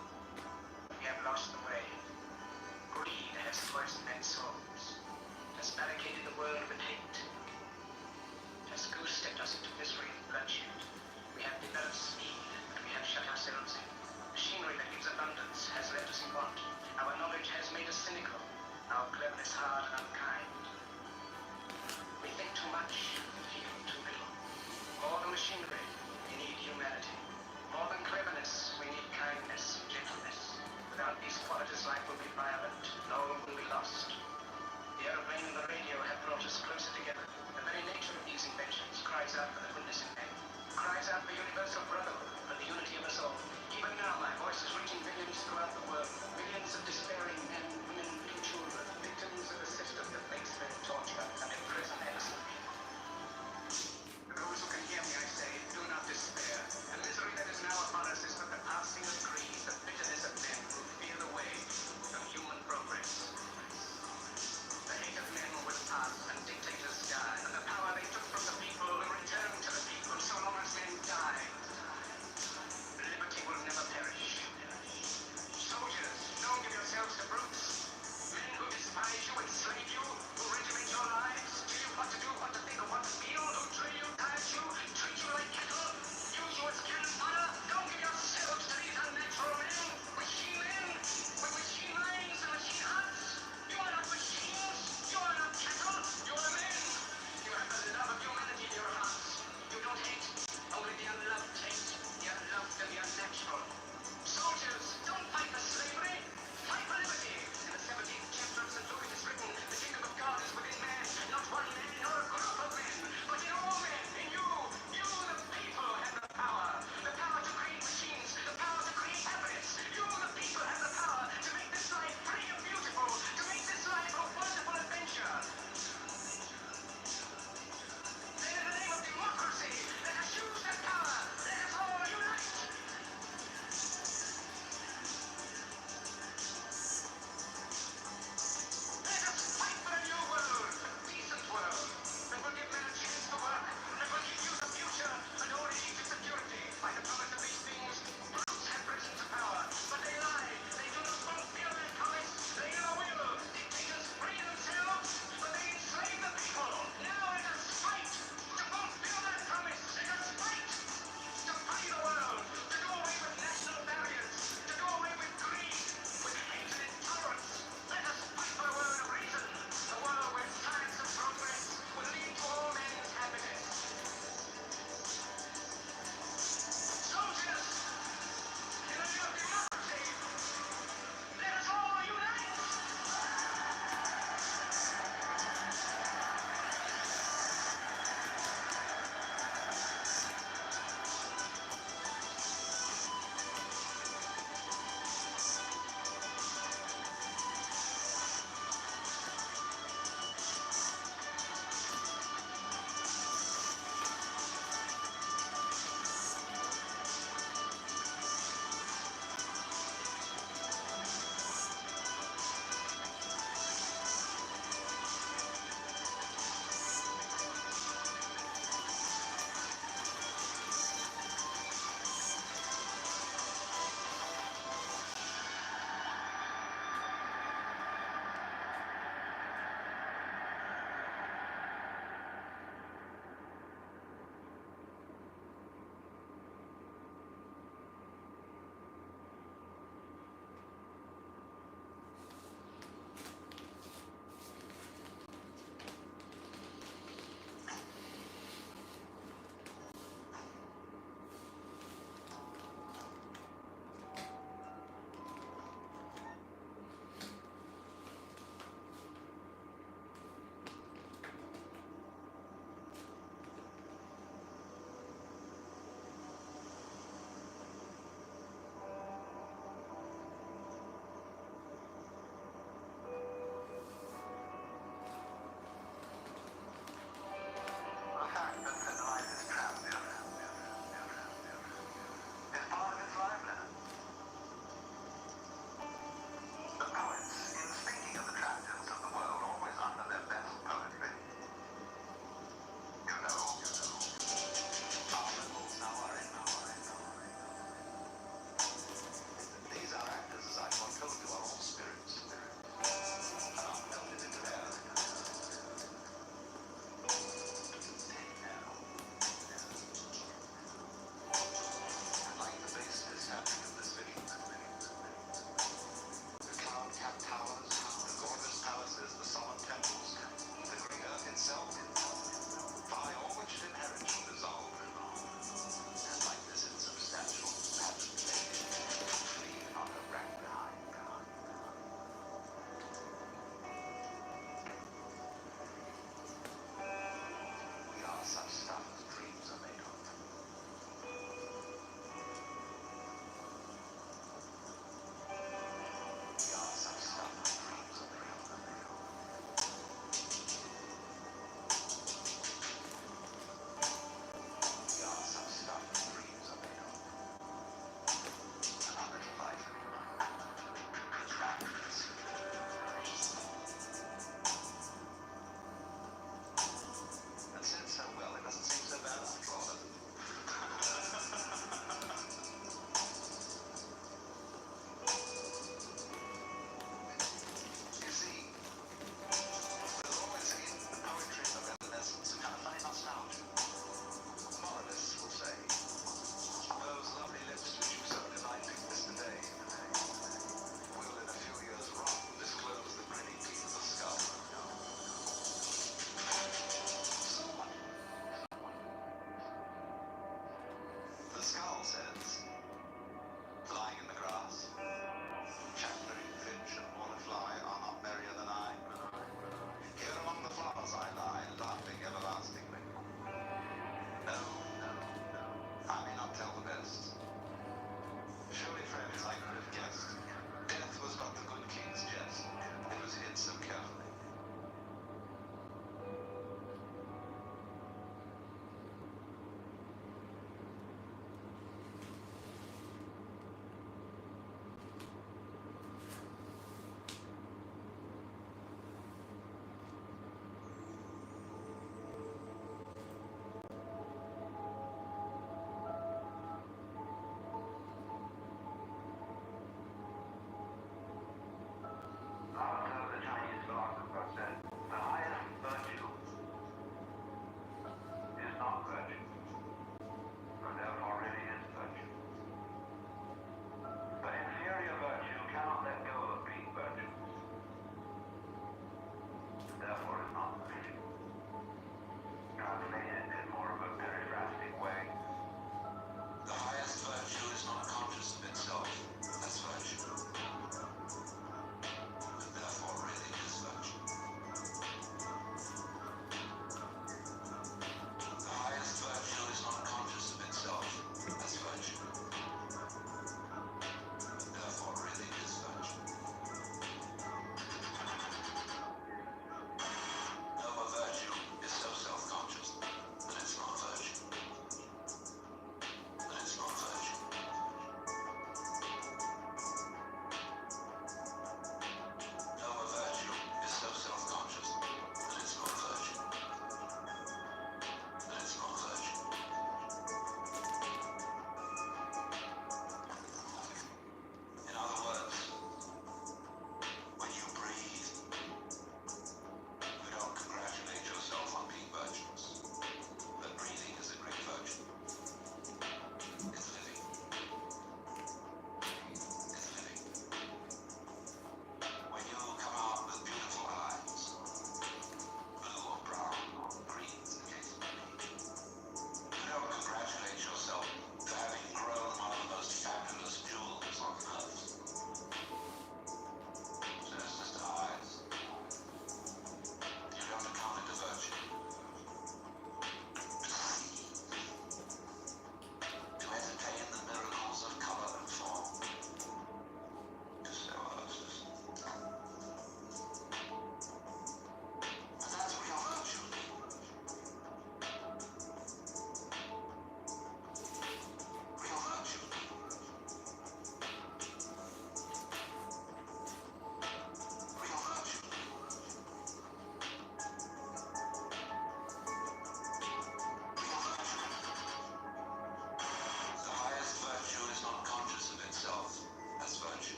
We have lost the way. Greed has poisoned men's souls. It has barricaded the world with hate. It has goose-stepped us into misery and bloodshed. We have developed speed, but we have shut ourselves in. Machinery that gives abundance has left us in want. Our knowledge has made us cynical. Our cleverness hard and unkind. We think too much and feel too little. More than machinery, we need humanity. More than cleverness, we need kindness and gentleness. Without these qualities, life will be violent, and all will be lost. The aeroplane and the radio have brought us closer together. The very nature of these inventions cries out for the goodness in men, cries out for universal brotherhood, for the unity of us all. Even now, my voice is reaching millions throughout the world, millions of despairing men, women, and children, victims of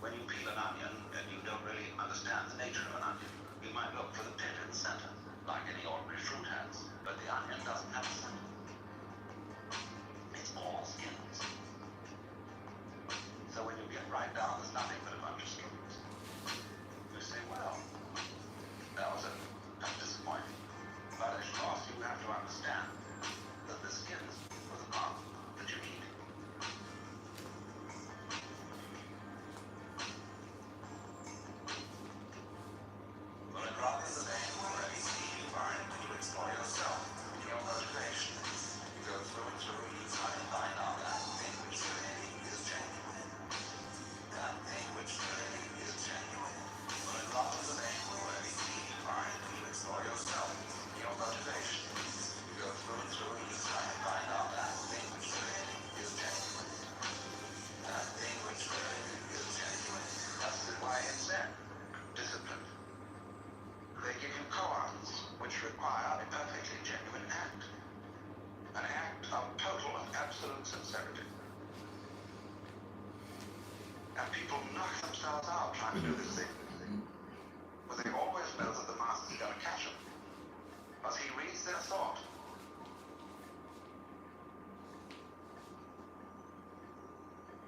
when you peel an onion and you don't really understand the nature of an onion, you might look for the pit in the center, like any ordinary fruit has, but the onion doesn't have a center. It's all skins. So when you get right down, there's nothing but a bunch of skins. You say, well, that was disappointing. But of course you have to understand that the skins were the part that you eat. Well, in rather the same way, you find you explore yourself, your motivation. You go through and through, you try to find out that thing which really is genuine. That thing which really is genuine. Well, in rather the same way, you find you explore yourself, your motivation. You go through and through, you try to find out that thing which really is genuine. That thing which really is genuine. That's why it's Zen. Discipline. They give you koans, which require a perfectly genuine act. An act of total and absolute sincerity. And people knock themselves out trying to do this thing. But they always know that the master's going to catch them. Because he reads their thought.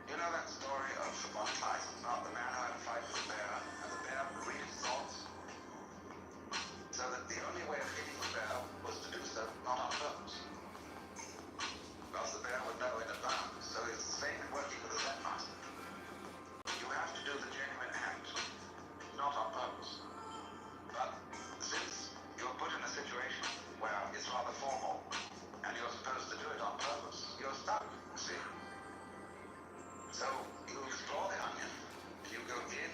You know that story of Monty Python about the man who had a fight with a bear, and the bear would read his thoughts? So that the only way of hitting the bear was to do so not on purpose. Because the bear would know in advance. So it's the same in working with a Zen master. You have to do the genuine act, not on purpose. But since you're put in a situation where it's rather formal, and you're supposed to do it on purpose, you're stuck, see? So you explore the onion, you go in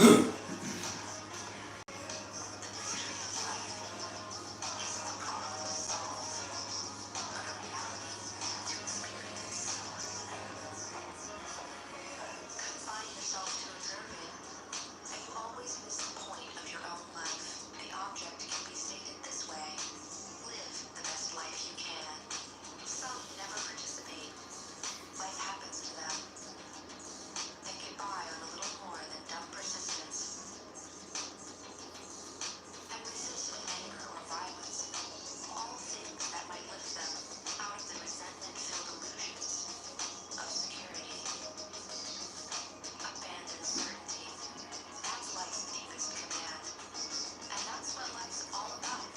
Confine yourself to observing, and you always miss the point of your own life. The object can be stated this way: live the best life you can. Some never participate. Life happens to them. They get by on a little more than dumb persistence. And resist with anger or violence all things that might lift them out of the resentment-filled illusions of security. Abandon certainty. That's life's deepest command. And that's what life's all about.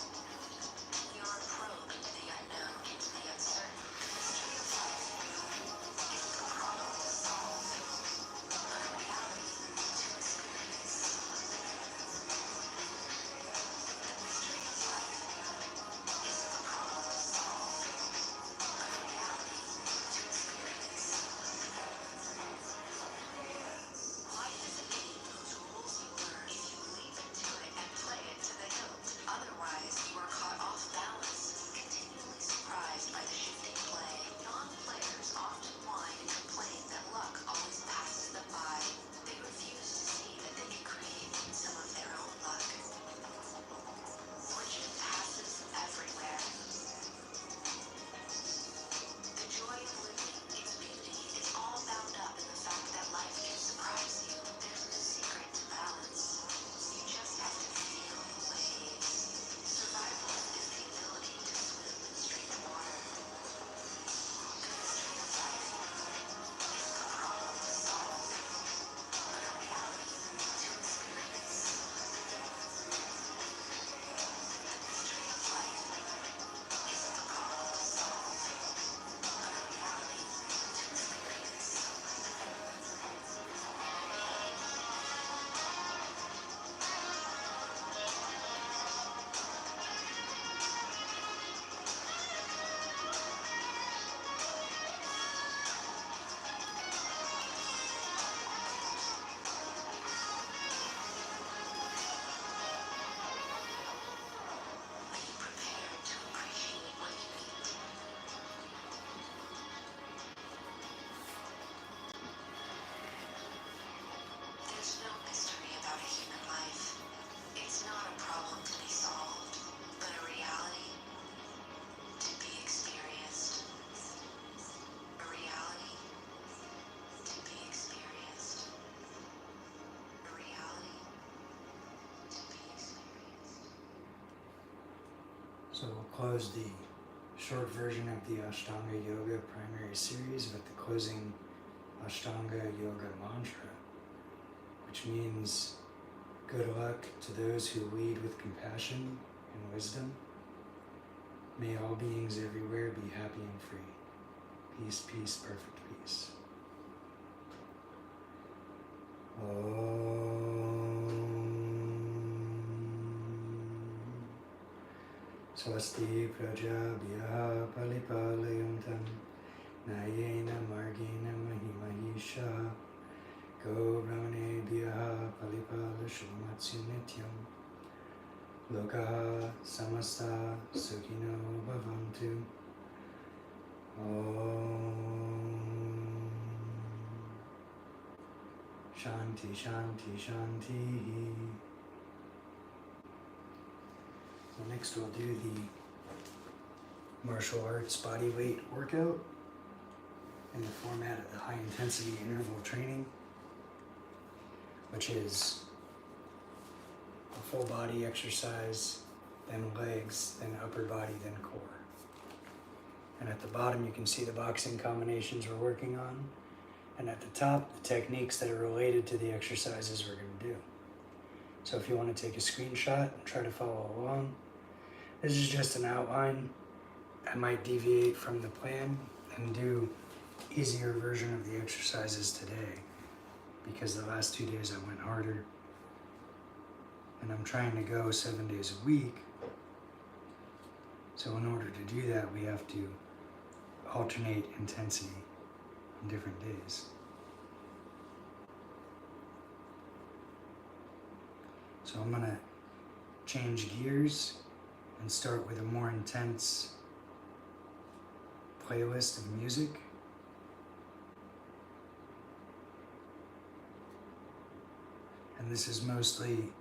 You're a probe into the unknown, into the uncertain. The mystery of life isn't a problem to solve, but a reality to experience. The mystery of life isn't a problem to solve, but a reality to experience. Life is a game whose rules you learn if you leap into it and play it to the hilt. Otherwise, you are caught off balance, continually surprised by the shifting play. Non-players often whine and complain that luck always passes them by. They refuse to see that they can create some of their own luck. Fortune passes everywhere. The joy of living, its beauty, is all bound up in the fact that life can surprise you. There's no secret to balance. You just have to feel the waves. Survival is the ability to swim in straight water. The mystery of life isn't a problem to solve, but a reality to experience. The mystery of life isn't a problem to solve, but a reality to experience. Are you prepared to appreciate what you eat? There's no mystery about a human life. It's not a problem to be solved, but a reality to be experienced. A reality to be experienced. A reality to be experienced. So we'll close the short version of the Ashtanga Yoga primary series with the closing Ashtanga Yoga mantra, which means good luck to those who lead with compassion and wisdom. May all beings everywhere be happy and free. Peace, peace, perfect peace. Swasti prajabhyaha palipalayuntam nayena margena mahimahisha go brahmanebhyaha palipalashumatsu nityam lokaha samasta sukhino bhavantu. Om Shanti Shanti Shanti. So next we'll do the martial arts body weight workout in the format of the high intensity interval training, which is a full body exercise, then legs, then upper body, then core. And at the bottom you can see the boxing combinations we're working on, and at the top the techniques that are related to the exercises we're going to do. So if you want to take a screenshot and try to follow along, this is just an outline. I might deviate from the plan and do easier version of the exercises today, because the last 2 days I went harder, and I'm trying to go 7 days a week. So in order to do that, we have to alternate intensity on different days. So I'm gonna change gears and start with a more intense playlist of music. And this is mostly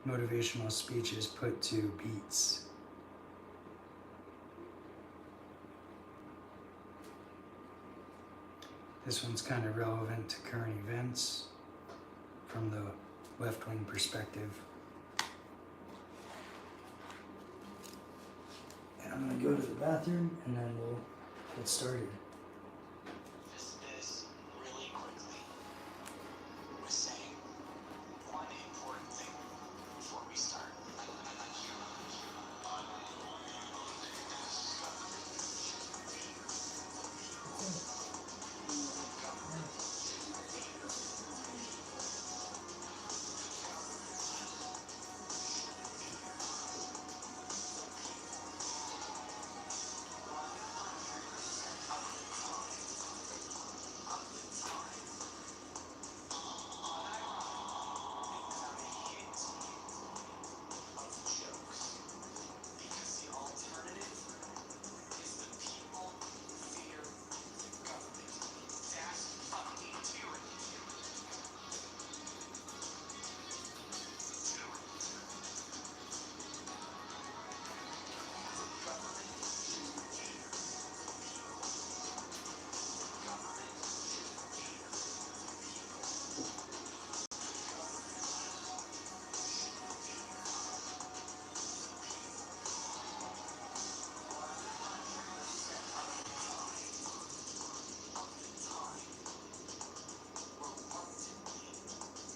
motivational speeches put to beats. This one's kind of relevant to current events from the left-wing perspective. And I'm gonna go to the bathroom and then we'll get started. This really quickly was saying one important thing before we start. Because the alternative is the people fear the government. That's fucking tyranny.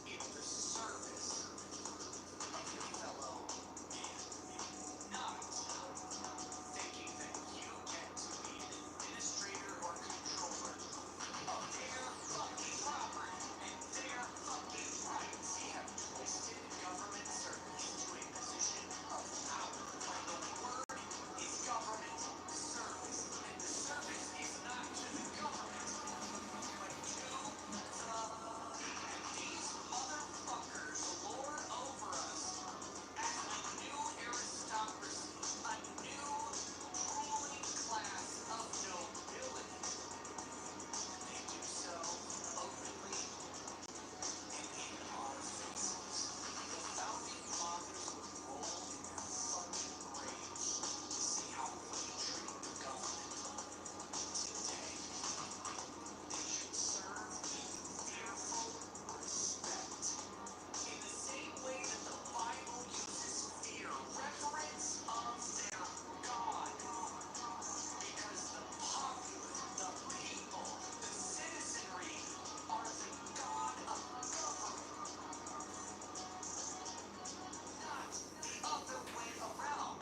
In the service of your fellow man, not thinking that you get to be an administrator or controller of their fucking property and their fucking rights. We have twisted government service to a position of power when the word is government service, and the service is not to the government, but to these motherfuckers lord over us as a new aristocracy, a new ruling class of nobility. They do so openly and in our faces. The founding fathers would roll in their fucking graves to see how we treat the government. Today, they should serve in fearful respect. In the same way that the Bible uses fear, reverence of their God. Because the popular, the people, the citizenry are the God of government, not the other way around.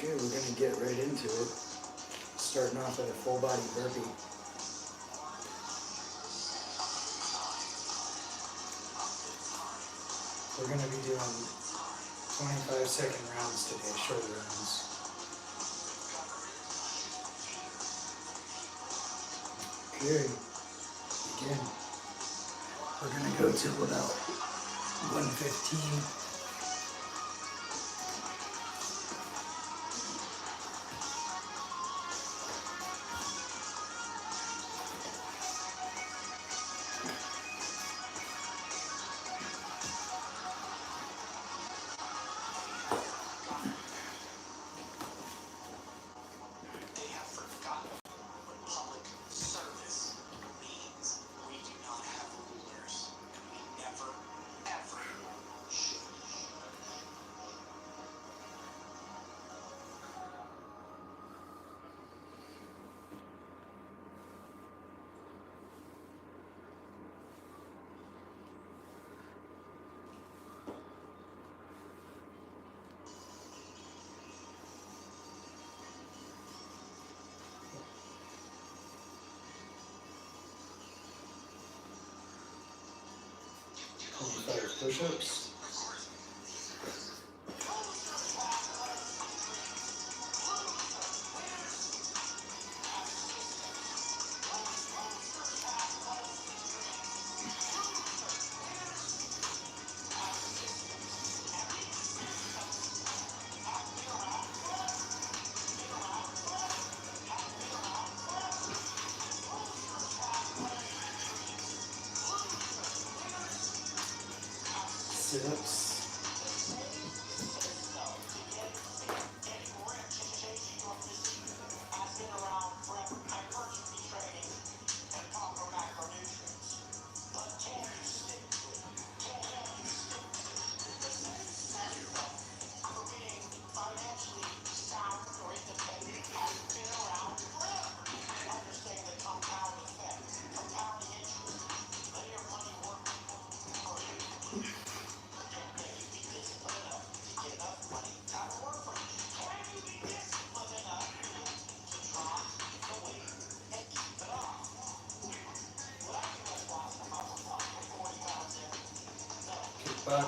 Okay, we're gonna get right into it. Starting off with a full body burpee. We're gonna be doing 25-second rounds today, short rounds. Okay, begin. We're gonna go till about 1:15. They have forgotten what public service means. We do not have rulers, and we never, ever should. Push-ups.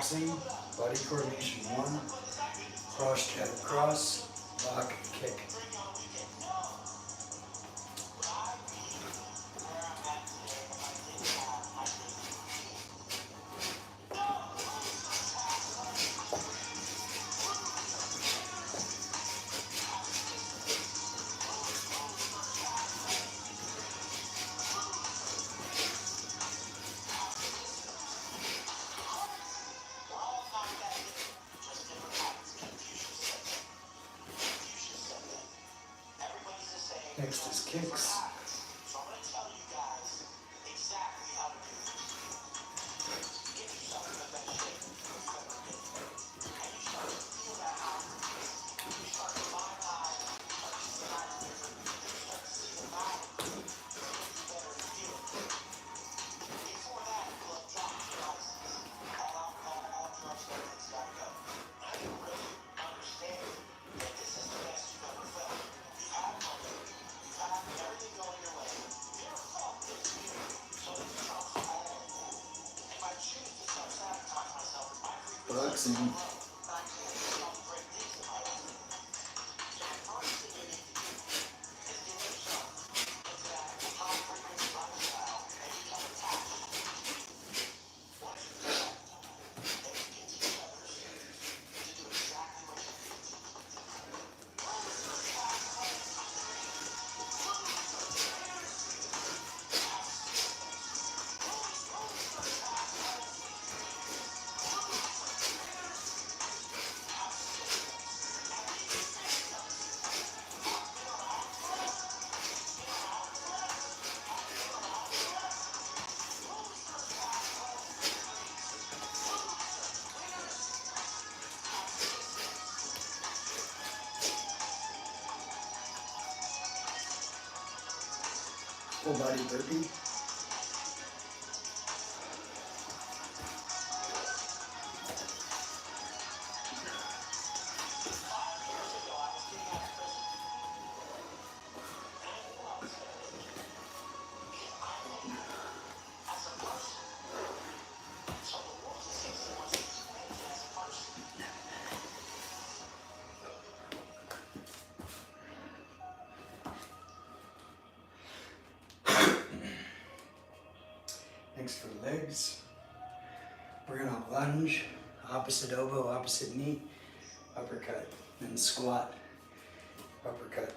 boxing, body coordination 1, cross jab cross, lock, kick. Next is kicks. Boxing. Full body burpee. Next for legs, we're gonna lunge, opposite elbow, opposite knee, uppercut, then squat, uppercut.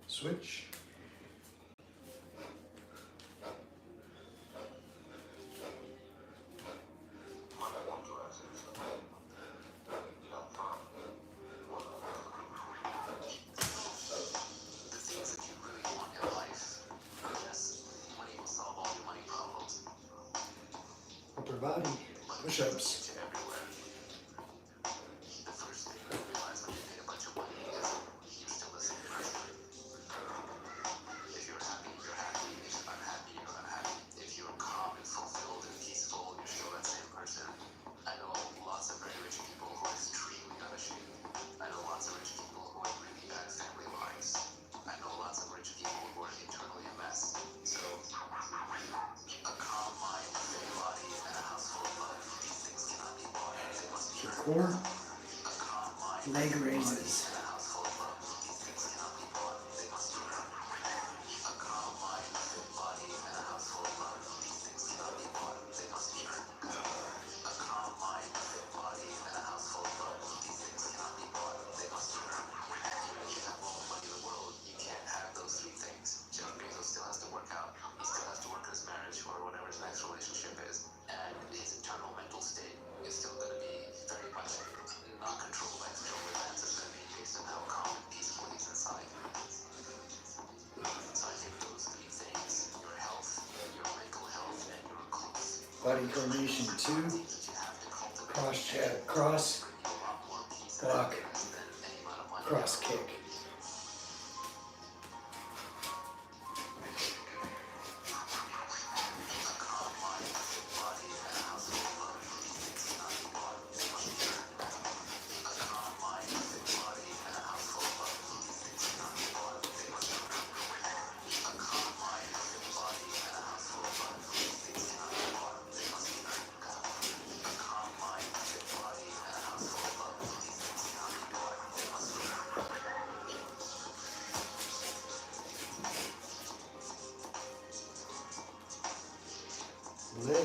Switch. Upper body, push-ups. Core, leg raises. Body coordination 2, cross jab, cross, block, cross kick.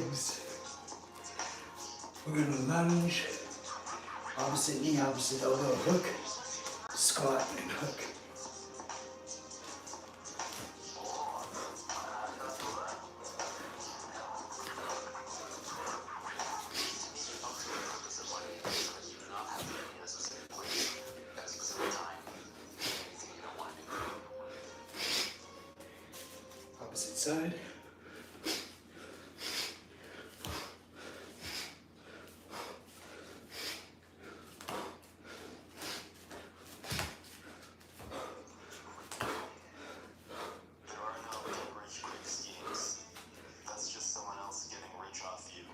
legs. We're gonna lunge. Opposite knee, opposite elbow, hook, squat, and hook. Opposite side. There are no rich quick schemes. That's just someone else getting rich off you.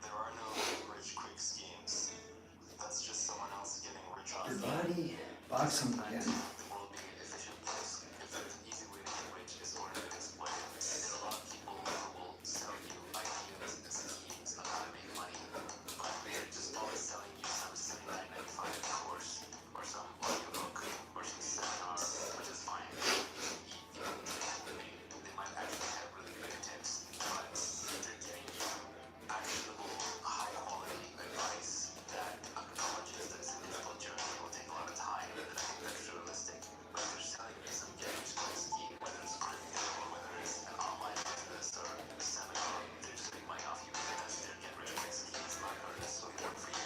There are no rich quick schemes. That's just someone else getting rich off Your you. body, boxing again. The world being an efficient place. If there's an easy way to get rich, it's ordered and exploited. And there are a lot of people who will sell you ideas and schemes on how to make money. But they're just always selling you some $79.95 course, or some audiobook, or some seminar, which is fine. They might actually have really good tips, but they're giving you actionable, high-quality advice that acknowledges that it's a difficult journey, it will take a lot of time, and I think that's realistic. But they're selling you some get-rich-quick scheme, whether it's crypto or whether it's an online business or a seminar, they're just making money off you because their get-rich-quick scheme is not going to necessarily work for you.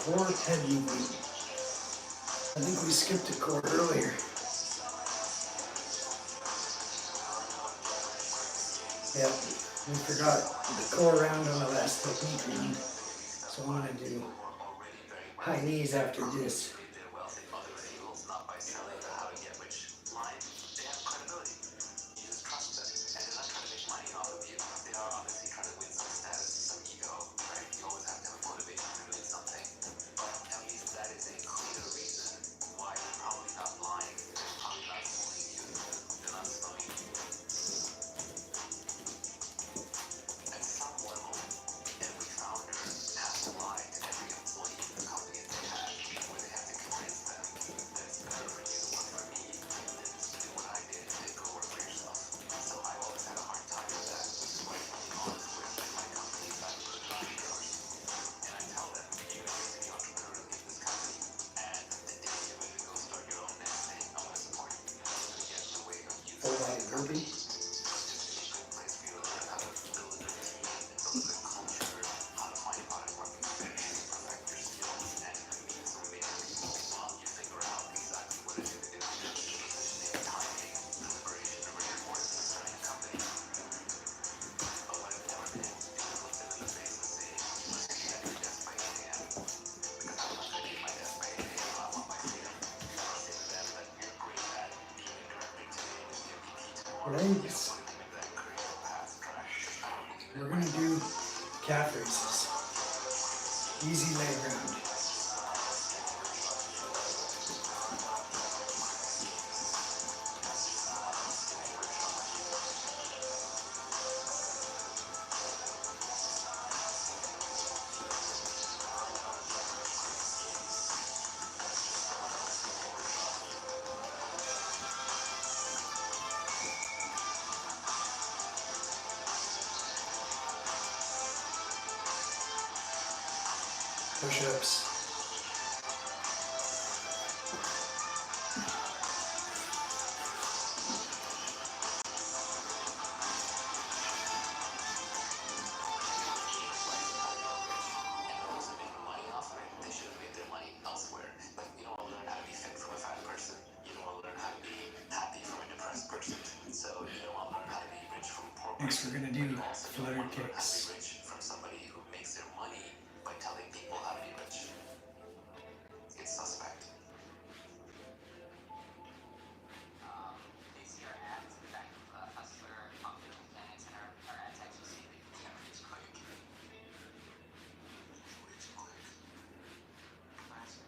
Core head movement. I think we skipped a core earlier. Yeah, we forgot the core round on the last technique round. So I want to do high knees after this. Their wealth in other fields, not by selling the how to get rich line. They have credibility. You just trust them. And they're not trying to make money off of you. They are obviously trying to win some status, some ego, right? You always have to have a motivation to win something. But at least that is a clear reason why they're probably not lying. They're probably not fooling you. They're not snowing you. At some level, every founder has to lie to every employee in the company that they have, where they have to convince them that it's better for you to work for me than to do what I did and go work for yourself. So I've always had a hard time with that, which is why I'm being honest with my companies that are entrepreneurs. And I tell them, you're going to be entrepreneur in this company, and the day you're ready to go start your own next thing, I want to support you. I'm not going to get in the way of you. Full body burpee. Legs. We're gonna do calf raises. Easy leg round. Push-ups. Next we're gonna do flutter kicks. From somebody who makes their money by telling people how to be rich. It's suspect. They see our ads, in fact, Hustler, Popular Mechanics, and our ads actually say that you can reach quick. Rich quick. Faster.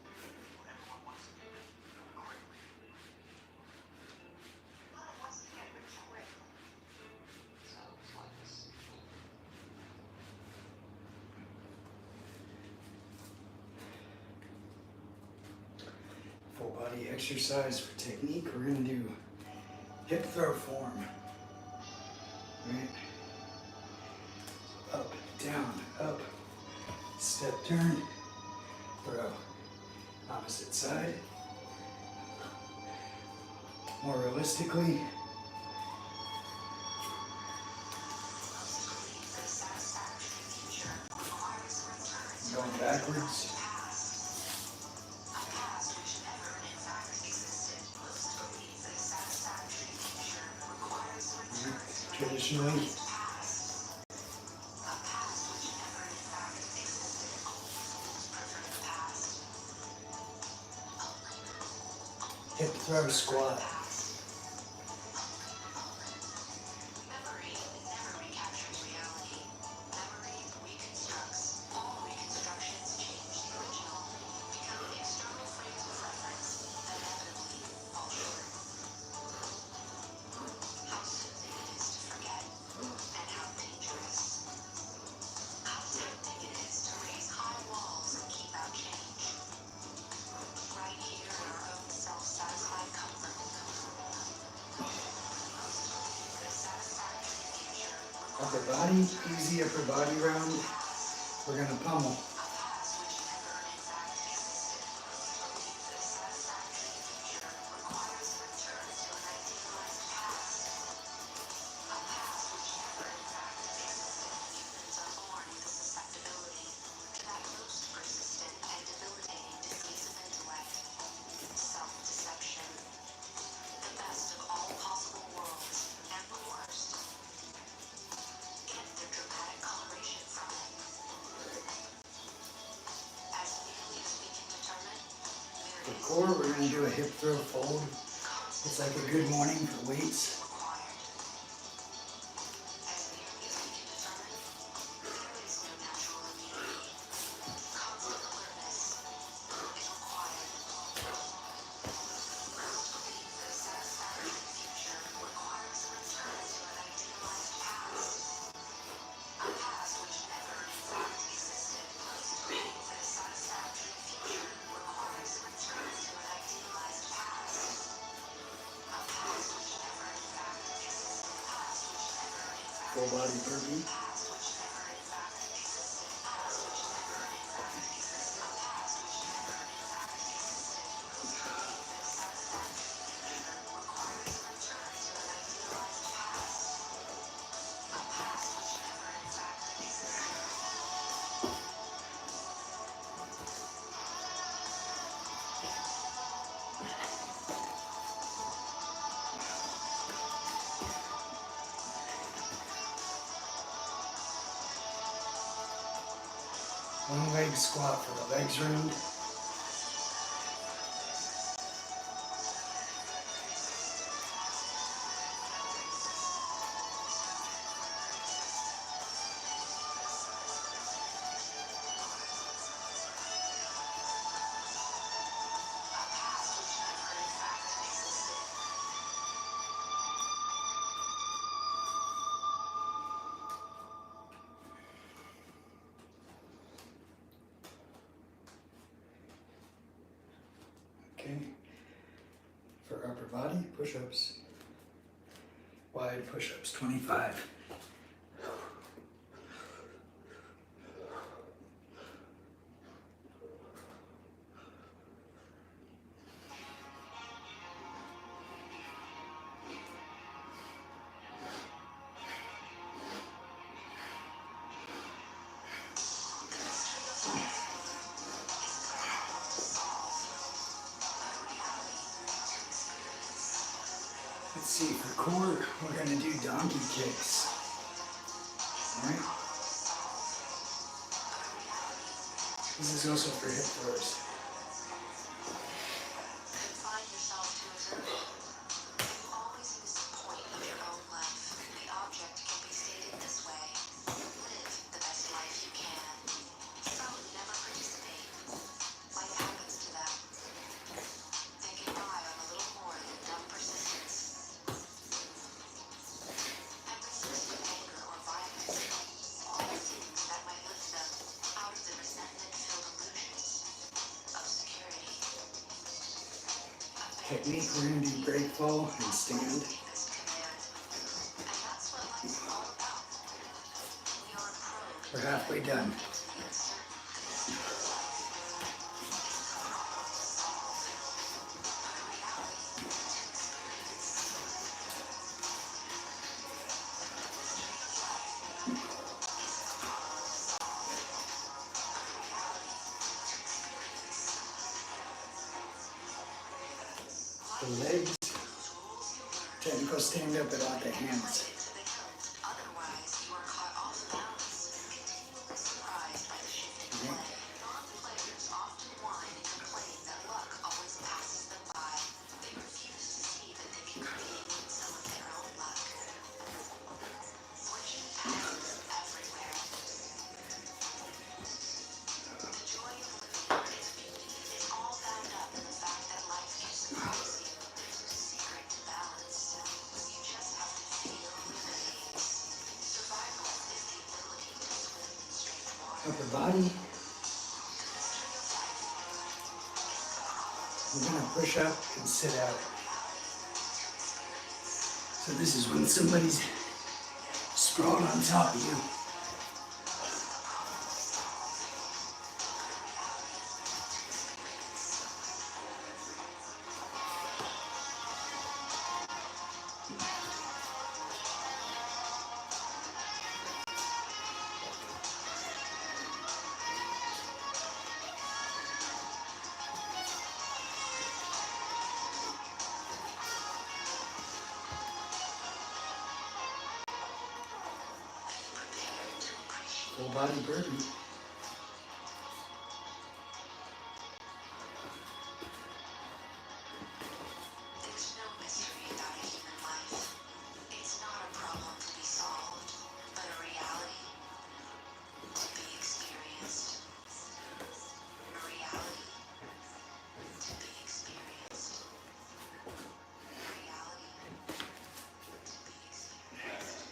Everyone wants to get rich quickly. Sounds like this. Full body exercise for technique. We're gonna do hip throw form. Right? Up, down, up. Step, turn, throw. Opposite side. More realistically, going backwards. Traditionally, hip throw squat. Memory never recaptures reality. Memory reconstructs. All reconstructions change the original, becoming external frames of reference, inevitably fall short. How soothing it is to forget, and how dangerous. How tempting it is to raise high walls and keep out change. Right here in our own self-satisfied comfort. The satisfactory future Upper body, easy upper body round. We're gonna pummel. a past which never in fact existed. The satisfactory future requires a return to an idealized past. A past which never in fact existed. Humans are born with a susceptibility to that most persistent and debilitating disease of intellect, self-deception. The best of all possible worlds and the worst. Get the dramatic coloration from it. As nearly as we can determine, there For is core, we're gonna do a hip throw fold. It's like a good morning for weights. required. As nearly as we can determine, there is no natural immunity. Constant alertness is required. Most believe that a satisfactory future requires a return to an idealized past. A past which never in fact existed. Most believe that a satisfactory future requires a return to an idealized past. A past which never in fact existed. Past which never in fact Full body burpee. past which never in fact existed. Past which never in fact existed. A past which never in fact existed. Most believe that a satisfactory future requires a return to an idealized past. A past which never in fact existed. One leg squat for the legs round. A past which never in fact existed. Okay. For upper body, push-ups. Wide push-ups, 25. The mystery of life is difficult to solve, but a reality to experience. Let's see, for core, we're gonna do donkey kicks. Alright? This is also for hip throws. Confine yourself to observing. You always miss the point of your own life. The object can be stated this way. Live the best life you can. Some never participate. Life happens to them. They get by on a little more than dumb persistence. And persist with anger or violence. All things that might lift them out of the resentment-filled illusions. Technique, we're going to do grateful and stand. deepest command. And that's what life's all about. We are probed We're halfway done. into the uncertainties of life. It's a problem to solve, but a reality to experience. The strange life is a problem to solve, but a reality to experience. The legs, Those rules you learn technical stand up without the hands. to the hilt. Otherwise, you are caught off balance, continually surprised by the shifting play. Non-players often whine and complain that luck always passes them by. They refuse to see that they can create some of their own luck. Fortune passes everywhere. The joy of living and its beauty is all bound up in the fact that life can surprise you. There's no secret to balance. You just have to feel the waves. Survival is the ability to swim in strange water. Upper body, The mystery of life is a problem to we're going to push up and sit out. experience. So this is when somebody's sprawled on top of you. Full body burpee. There's no mystery about a human life. It's not a problem to be solved, but a reality to be experienced. A reality to be experienced. A reality to be experienced.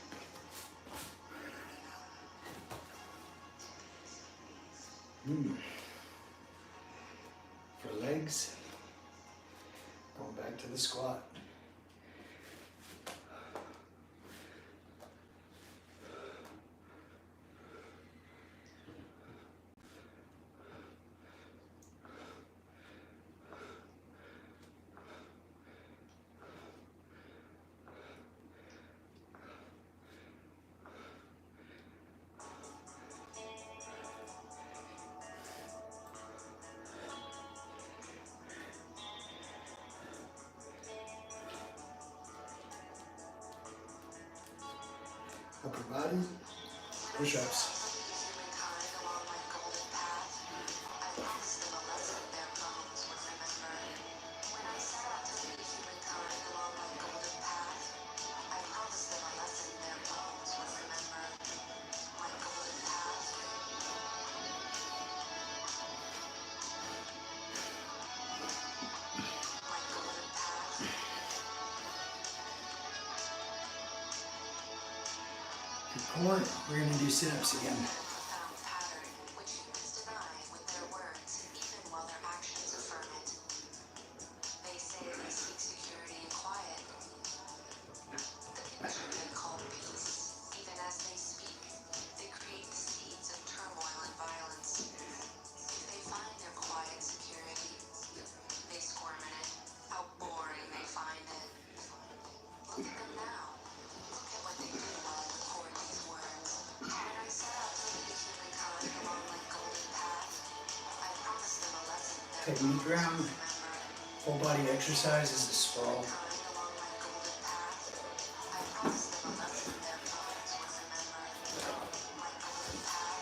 For legs, going back to the squat. Upper body, push-ups. Humankind along my golden path, I promised them a lesson their bones would remember. When I set out to lead humankind along my golden path, I promised them a lesson their bones would remember. My golden path. My golden path. For core, we're going to do sit-ups again. Profound pattern which humans deny with their words, even while their actions affirm it. They say they seek security and quiet, the condition they call peace. Even as they speak, they create the seeds of turmoil and violence. If they find their quiet security, they squirm in it. How boring they find it. Look at them now. Look at what they do while I record these words. When I set out to lead humankind along my golden path, I promised them a lesson their Technique bones would round. remember. Full body exercise is the sprawl. Humankind along my golden path, I promised them a lesson their bones would remember. My golden path.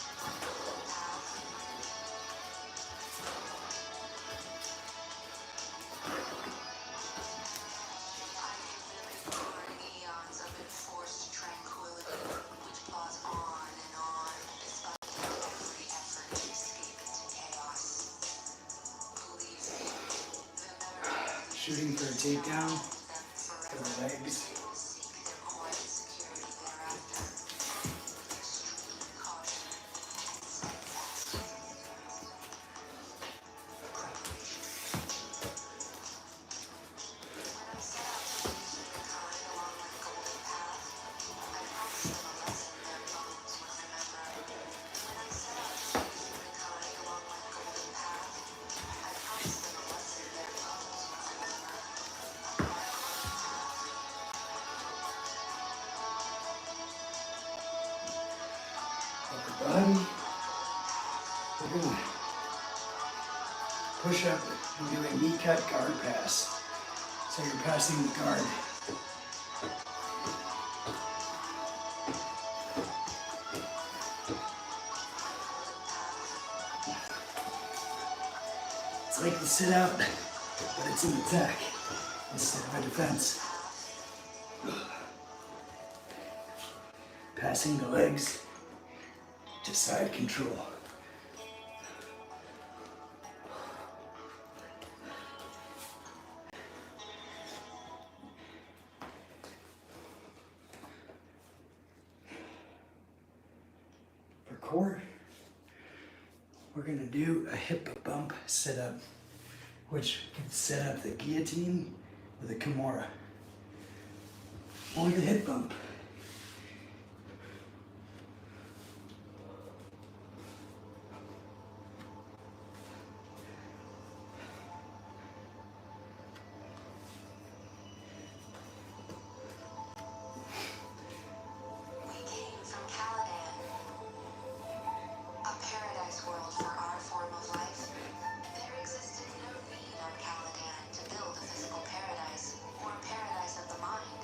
My golden path. I can live enduring eons of enforced tranquility, which plods on and on, despite every effort to escape into chaos. Believe me, the memory of the Shooting for a takedown them for forever. the legs. They will seek their quiet security thereafter, with extreme caution and steadfast body. We're gonna push up and do a knee cut guard pass. So you're passing the guard. It's like the sit out, but it's an attack instead of a defense. Passing the legs to side control. For core, we're gonna do a hip bump sit up, which can set up the guillotine or the Kimura. Only the hip bump. We came from Caladan, a paradise world for our form of life. There existed no need on Caladan to build a physical paradise or a paradise of the mind.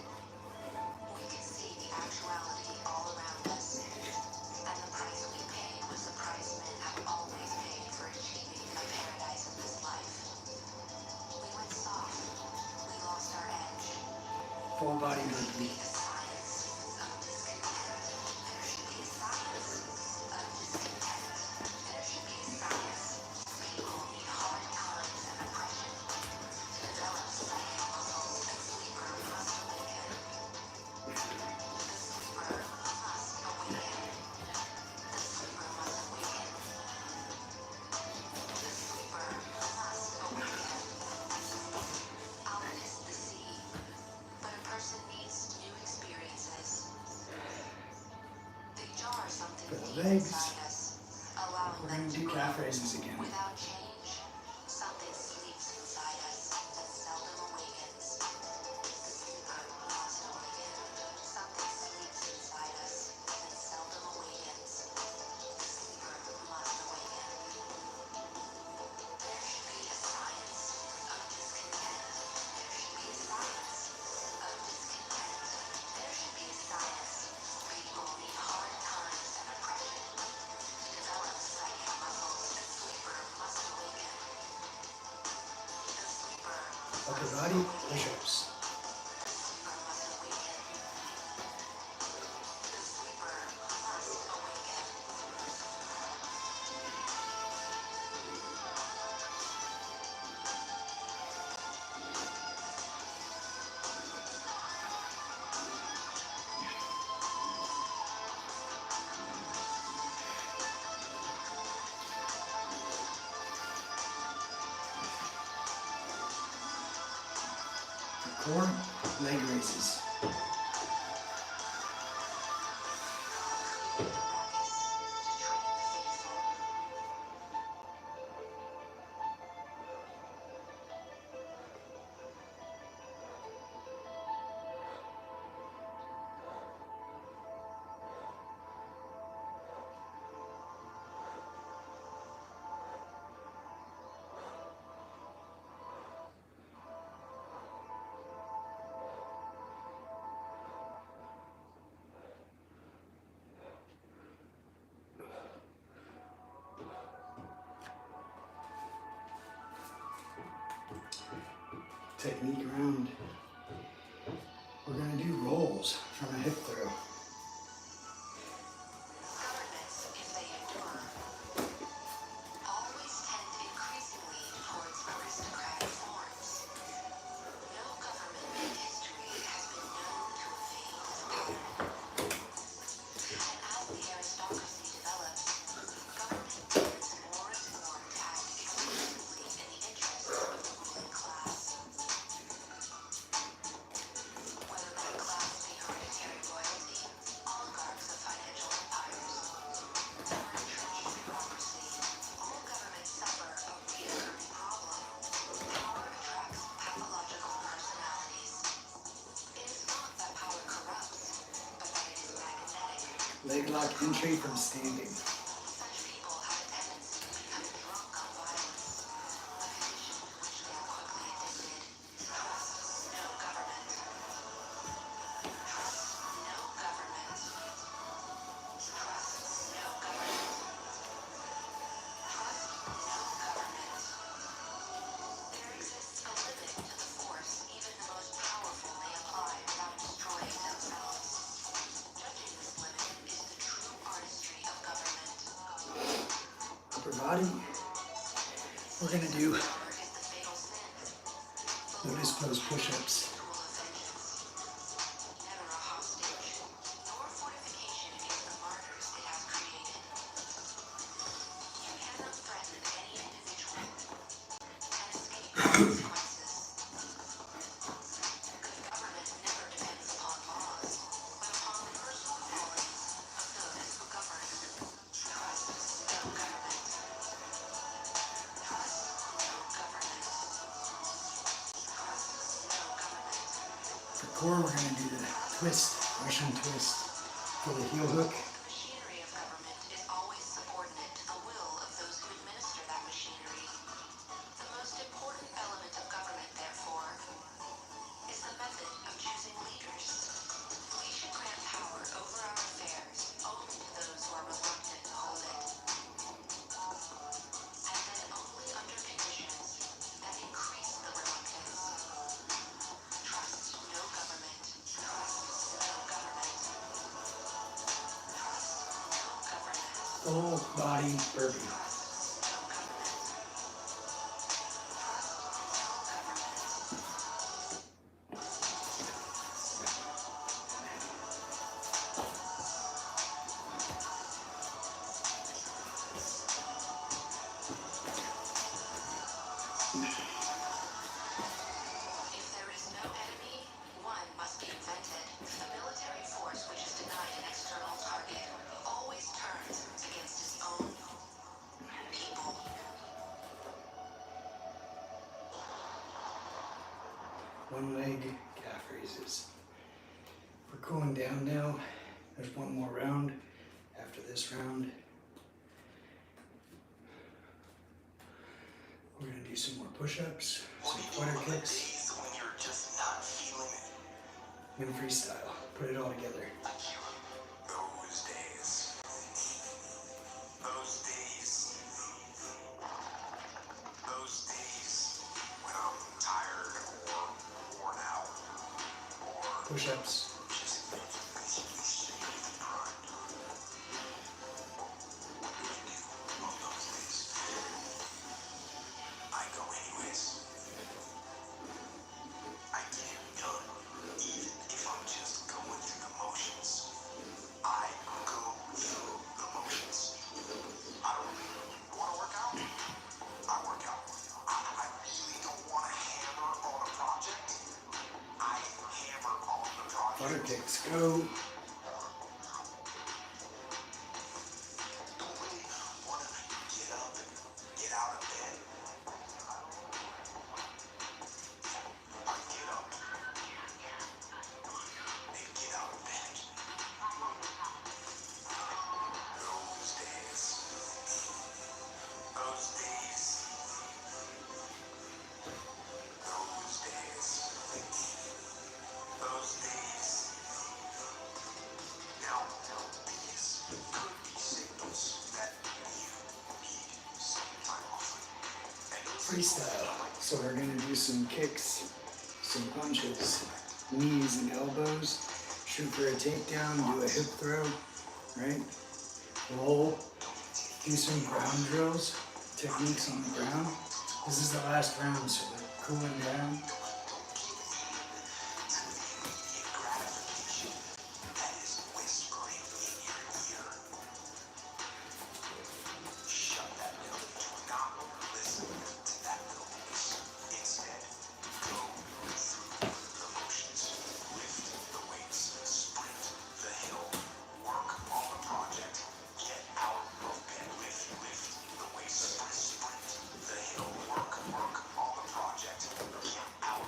We could see the actuality all around us, and the price we paid was the price men have always paid for achieving a paradise in this life. We went soft. We lost our edge. Full body movement. The science of discontent. There should be a science of discontent. There should be a science. People need hard times and oppression to develop psychic muscles, and sleeper must awaken. The sleeper must awaken. The sleeper must awaken. The sleeper must awaken. I'll miss the sea, but a person needs new experiences. They jar something For the deep legs, inside us, allowing We're them gonna to do grow. calf raises again. Without change, something sleeps inside us and seldom awakens. The sleeper must awaken. Something sleeps inside us and seldom awakens. The sleeper must awaken. There should be a science of discontent. There should be a science of discontent. There should be a science. People need hard times and oppression to develop psychic muscles, and sleeper must awaken. The sleeper Upper body push-ups. must awaken. The sleeper must awaken. Core, leg raises. To train the faithful. Technique round. We're gonna do rolls from a hip throw. Governments, if they endure, always tend increasingly towards aristocratic forms. No government in history has been known to evade its power. And as the aristocracy develops, government tends more and more to act exclusively in the interests of the ruling class. Whether that class be hereditary royalty, Leg lock entry from standing. Such people have a tendency to become drunk on violence, a condition to which they are quickly addicted. Trust no government. Trust no government. Trust no government. Trust no government. There exists a limit to the force even the most powerful may apply without destroying themselves. Judging this limit is the true artistry of government. Upper body. We're gonna do Power is the fatal sin. lotus pose push-ups. Ritual of vengeance. Never a hostage, nor fortification against the martyrs it has created. You cannot threaten any individual and escape consequences. Good government never depends upon laws, but upon the personal qualities of those who govern. Trust no government. Trust no government. Trust no government. For core, we're gonna do the twist, Russian twist for the heel hook. The machinery of government is always subordinate to the will of those who administer that machinery. The most important element of government, therefore, is the method of choosing leaders. We should grant power over our affairs only to those who are reluctant to hold it. And then only under conditions that increase the reluctance. Trust no government. Trust no government. Trust no government. Full body burpee. Trust no government. Trust no government. If there is no enemy, one must be invented. The military force which is denied an external target always turns against its own people. One leg calf raises. We're cooling down now. There's one more round after this round. We're gonna do some more push-ups, some quarter kicks. When you're just not feeling it. I'm gonna freestyle. Put it all together. Those days. Those days. Those days when I'm tired or worn out or Push-ups. just ashamed of the grind. What do you do on those days? I go anyways. I get it done, even if I'm just going through the motions. I go through the motions. I don't really want to work out. I work out. I really don't want to hammer on a project. I hammer on the project. Quarter kicks. Go. Don't really want to get up and get out of bed. I get up and get out of bed. Those days. Those days. Those days. Those days. Now, these could be signals that you need some time off. And Freestyle. So we're gonna do some kicks, some punches, knees and elbows. Shoot for a takedown. Do a hip throw. Right? Roll. Do some ground drills. Techniques on the ground. This is the last round, so we're cooling down. gratification that is whispering in your ear. Shut that down. Do not listen to that little voice. Instead, go through the motions. Lift the weights. Sprint the hill. Work on the project. Get out of bed. Lift the weights. Sprint the hill. Work on the project. Get out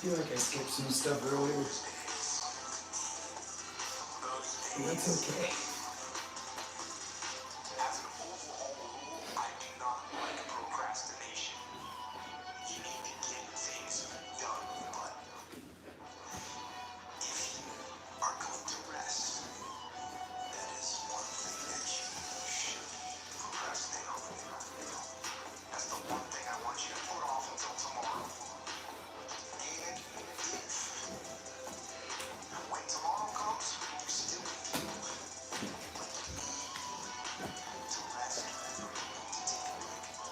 feel like I skipped some stuff earlier, but that's okay. As an overall rule, I do not like procrastination. You need to get things done, but if you are going to rest, that is one thing that you should procrastinate on. That's the one thing I want you to put off until tomorrow. And if when tomorrow comes, you still feel like you need to rest, to take a break.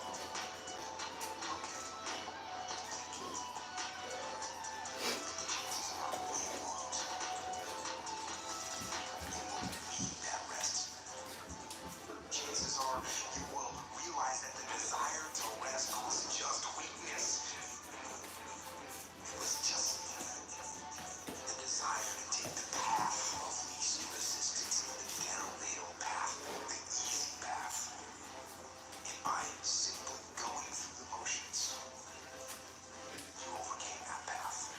Chances are you won't. You won't need that rest. Chances are you will realize that the desire to rest was just weakness. It was just the desire to take the path of least resistance, the downhill path, the easy path. And by simply going through the motions, you overcame that path.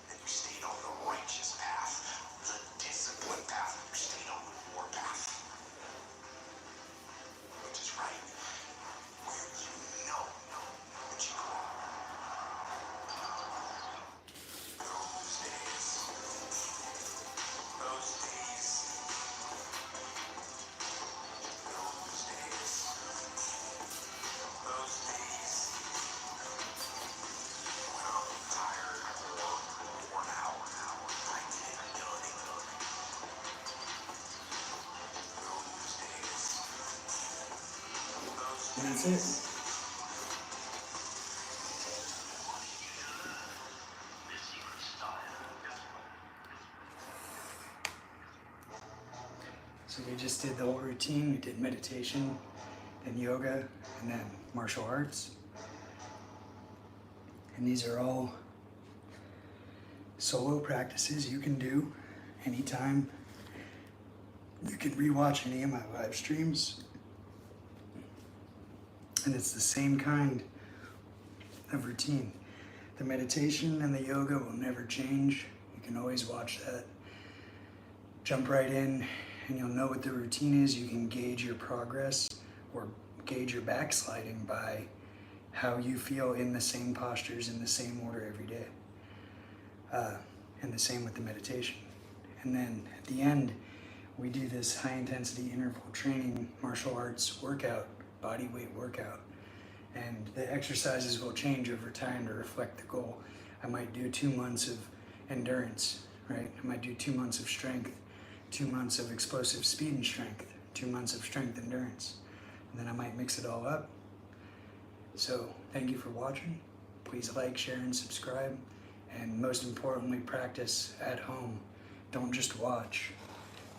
And you stayed on the righteous path, the disciplined path. You stayed on the war path. Which is right where you know what you belong. Those days, those days, those days, those days when I'm tired or worn out, I get done. Those days, And that's it. So we just did the whole routine. We did meditation, then yoga, and then martial arts. And these are all solo practices you can do anytime. You can rewatch any of my live streams. And it's the same kind of routine. The meditation and the yoga will never change. You can always watch that. Jump right in and you'll know what the routine is. You can gauge your progress or gauge your backsliding by how you feel in the same postures in the same order every day. And the same with the meditation. And then at the end, we do this high intensity interval training martial arts workout, body weight workout. And the exercises will change over time to reflect the goal. I might do 2 months of endurance, right? I might do 2 months of strength, 2 months of explosive speed and strength, 2 months of strength endurance. And then I might mix it all up. So thank you for watching. Please like, share, and subscribe. And most importantly, practice at home. Don't just watch,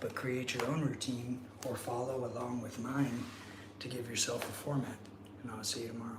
but create your own routine or follow along with mine to give yourself a format. And I'll see you tomorrow.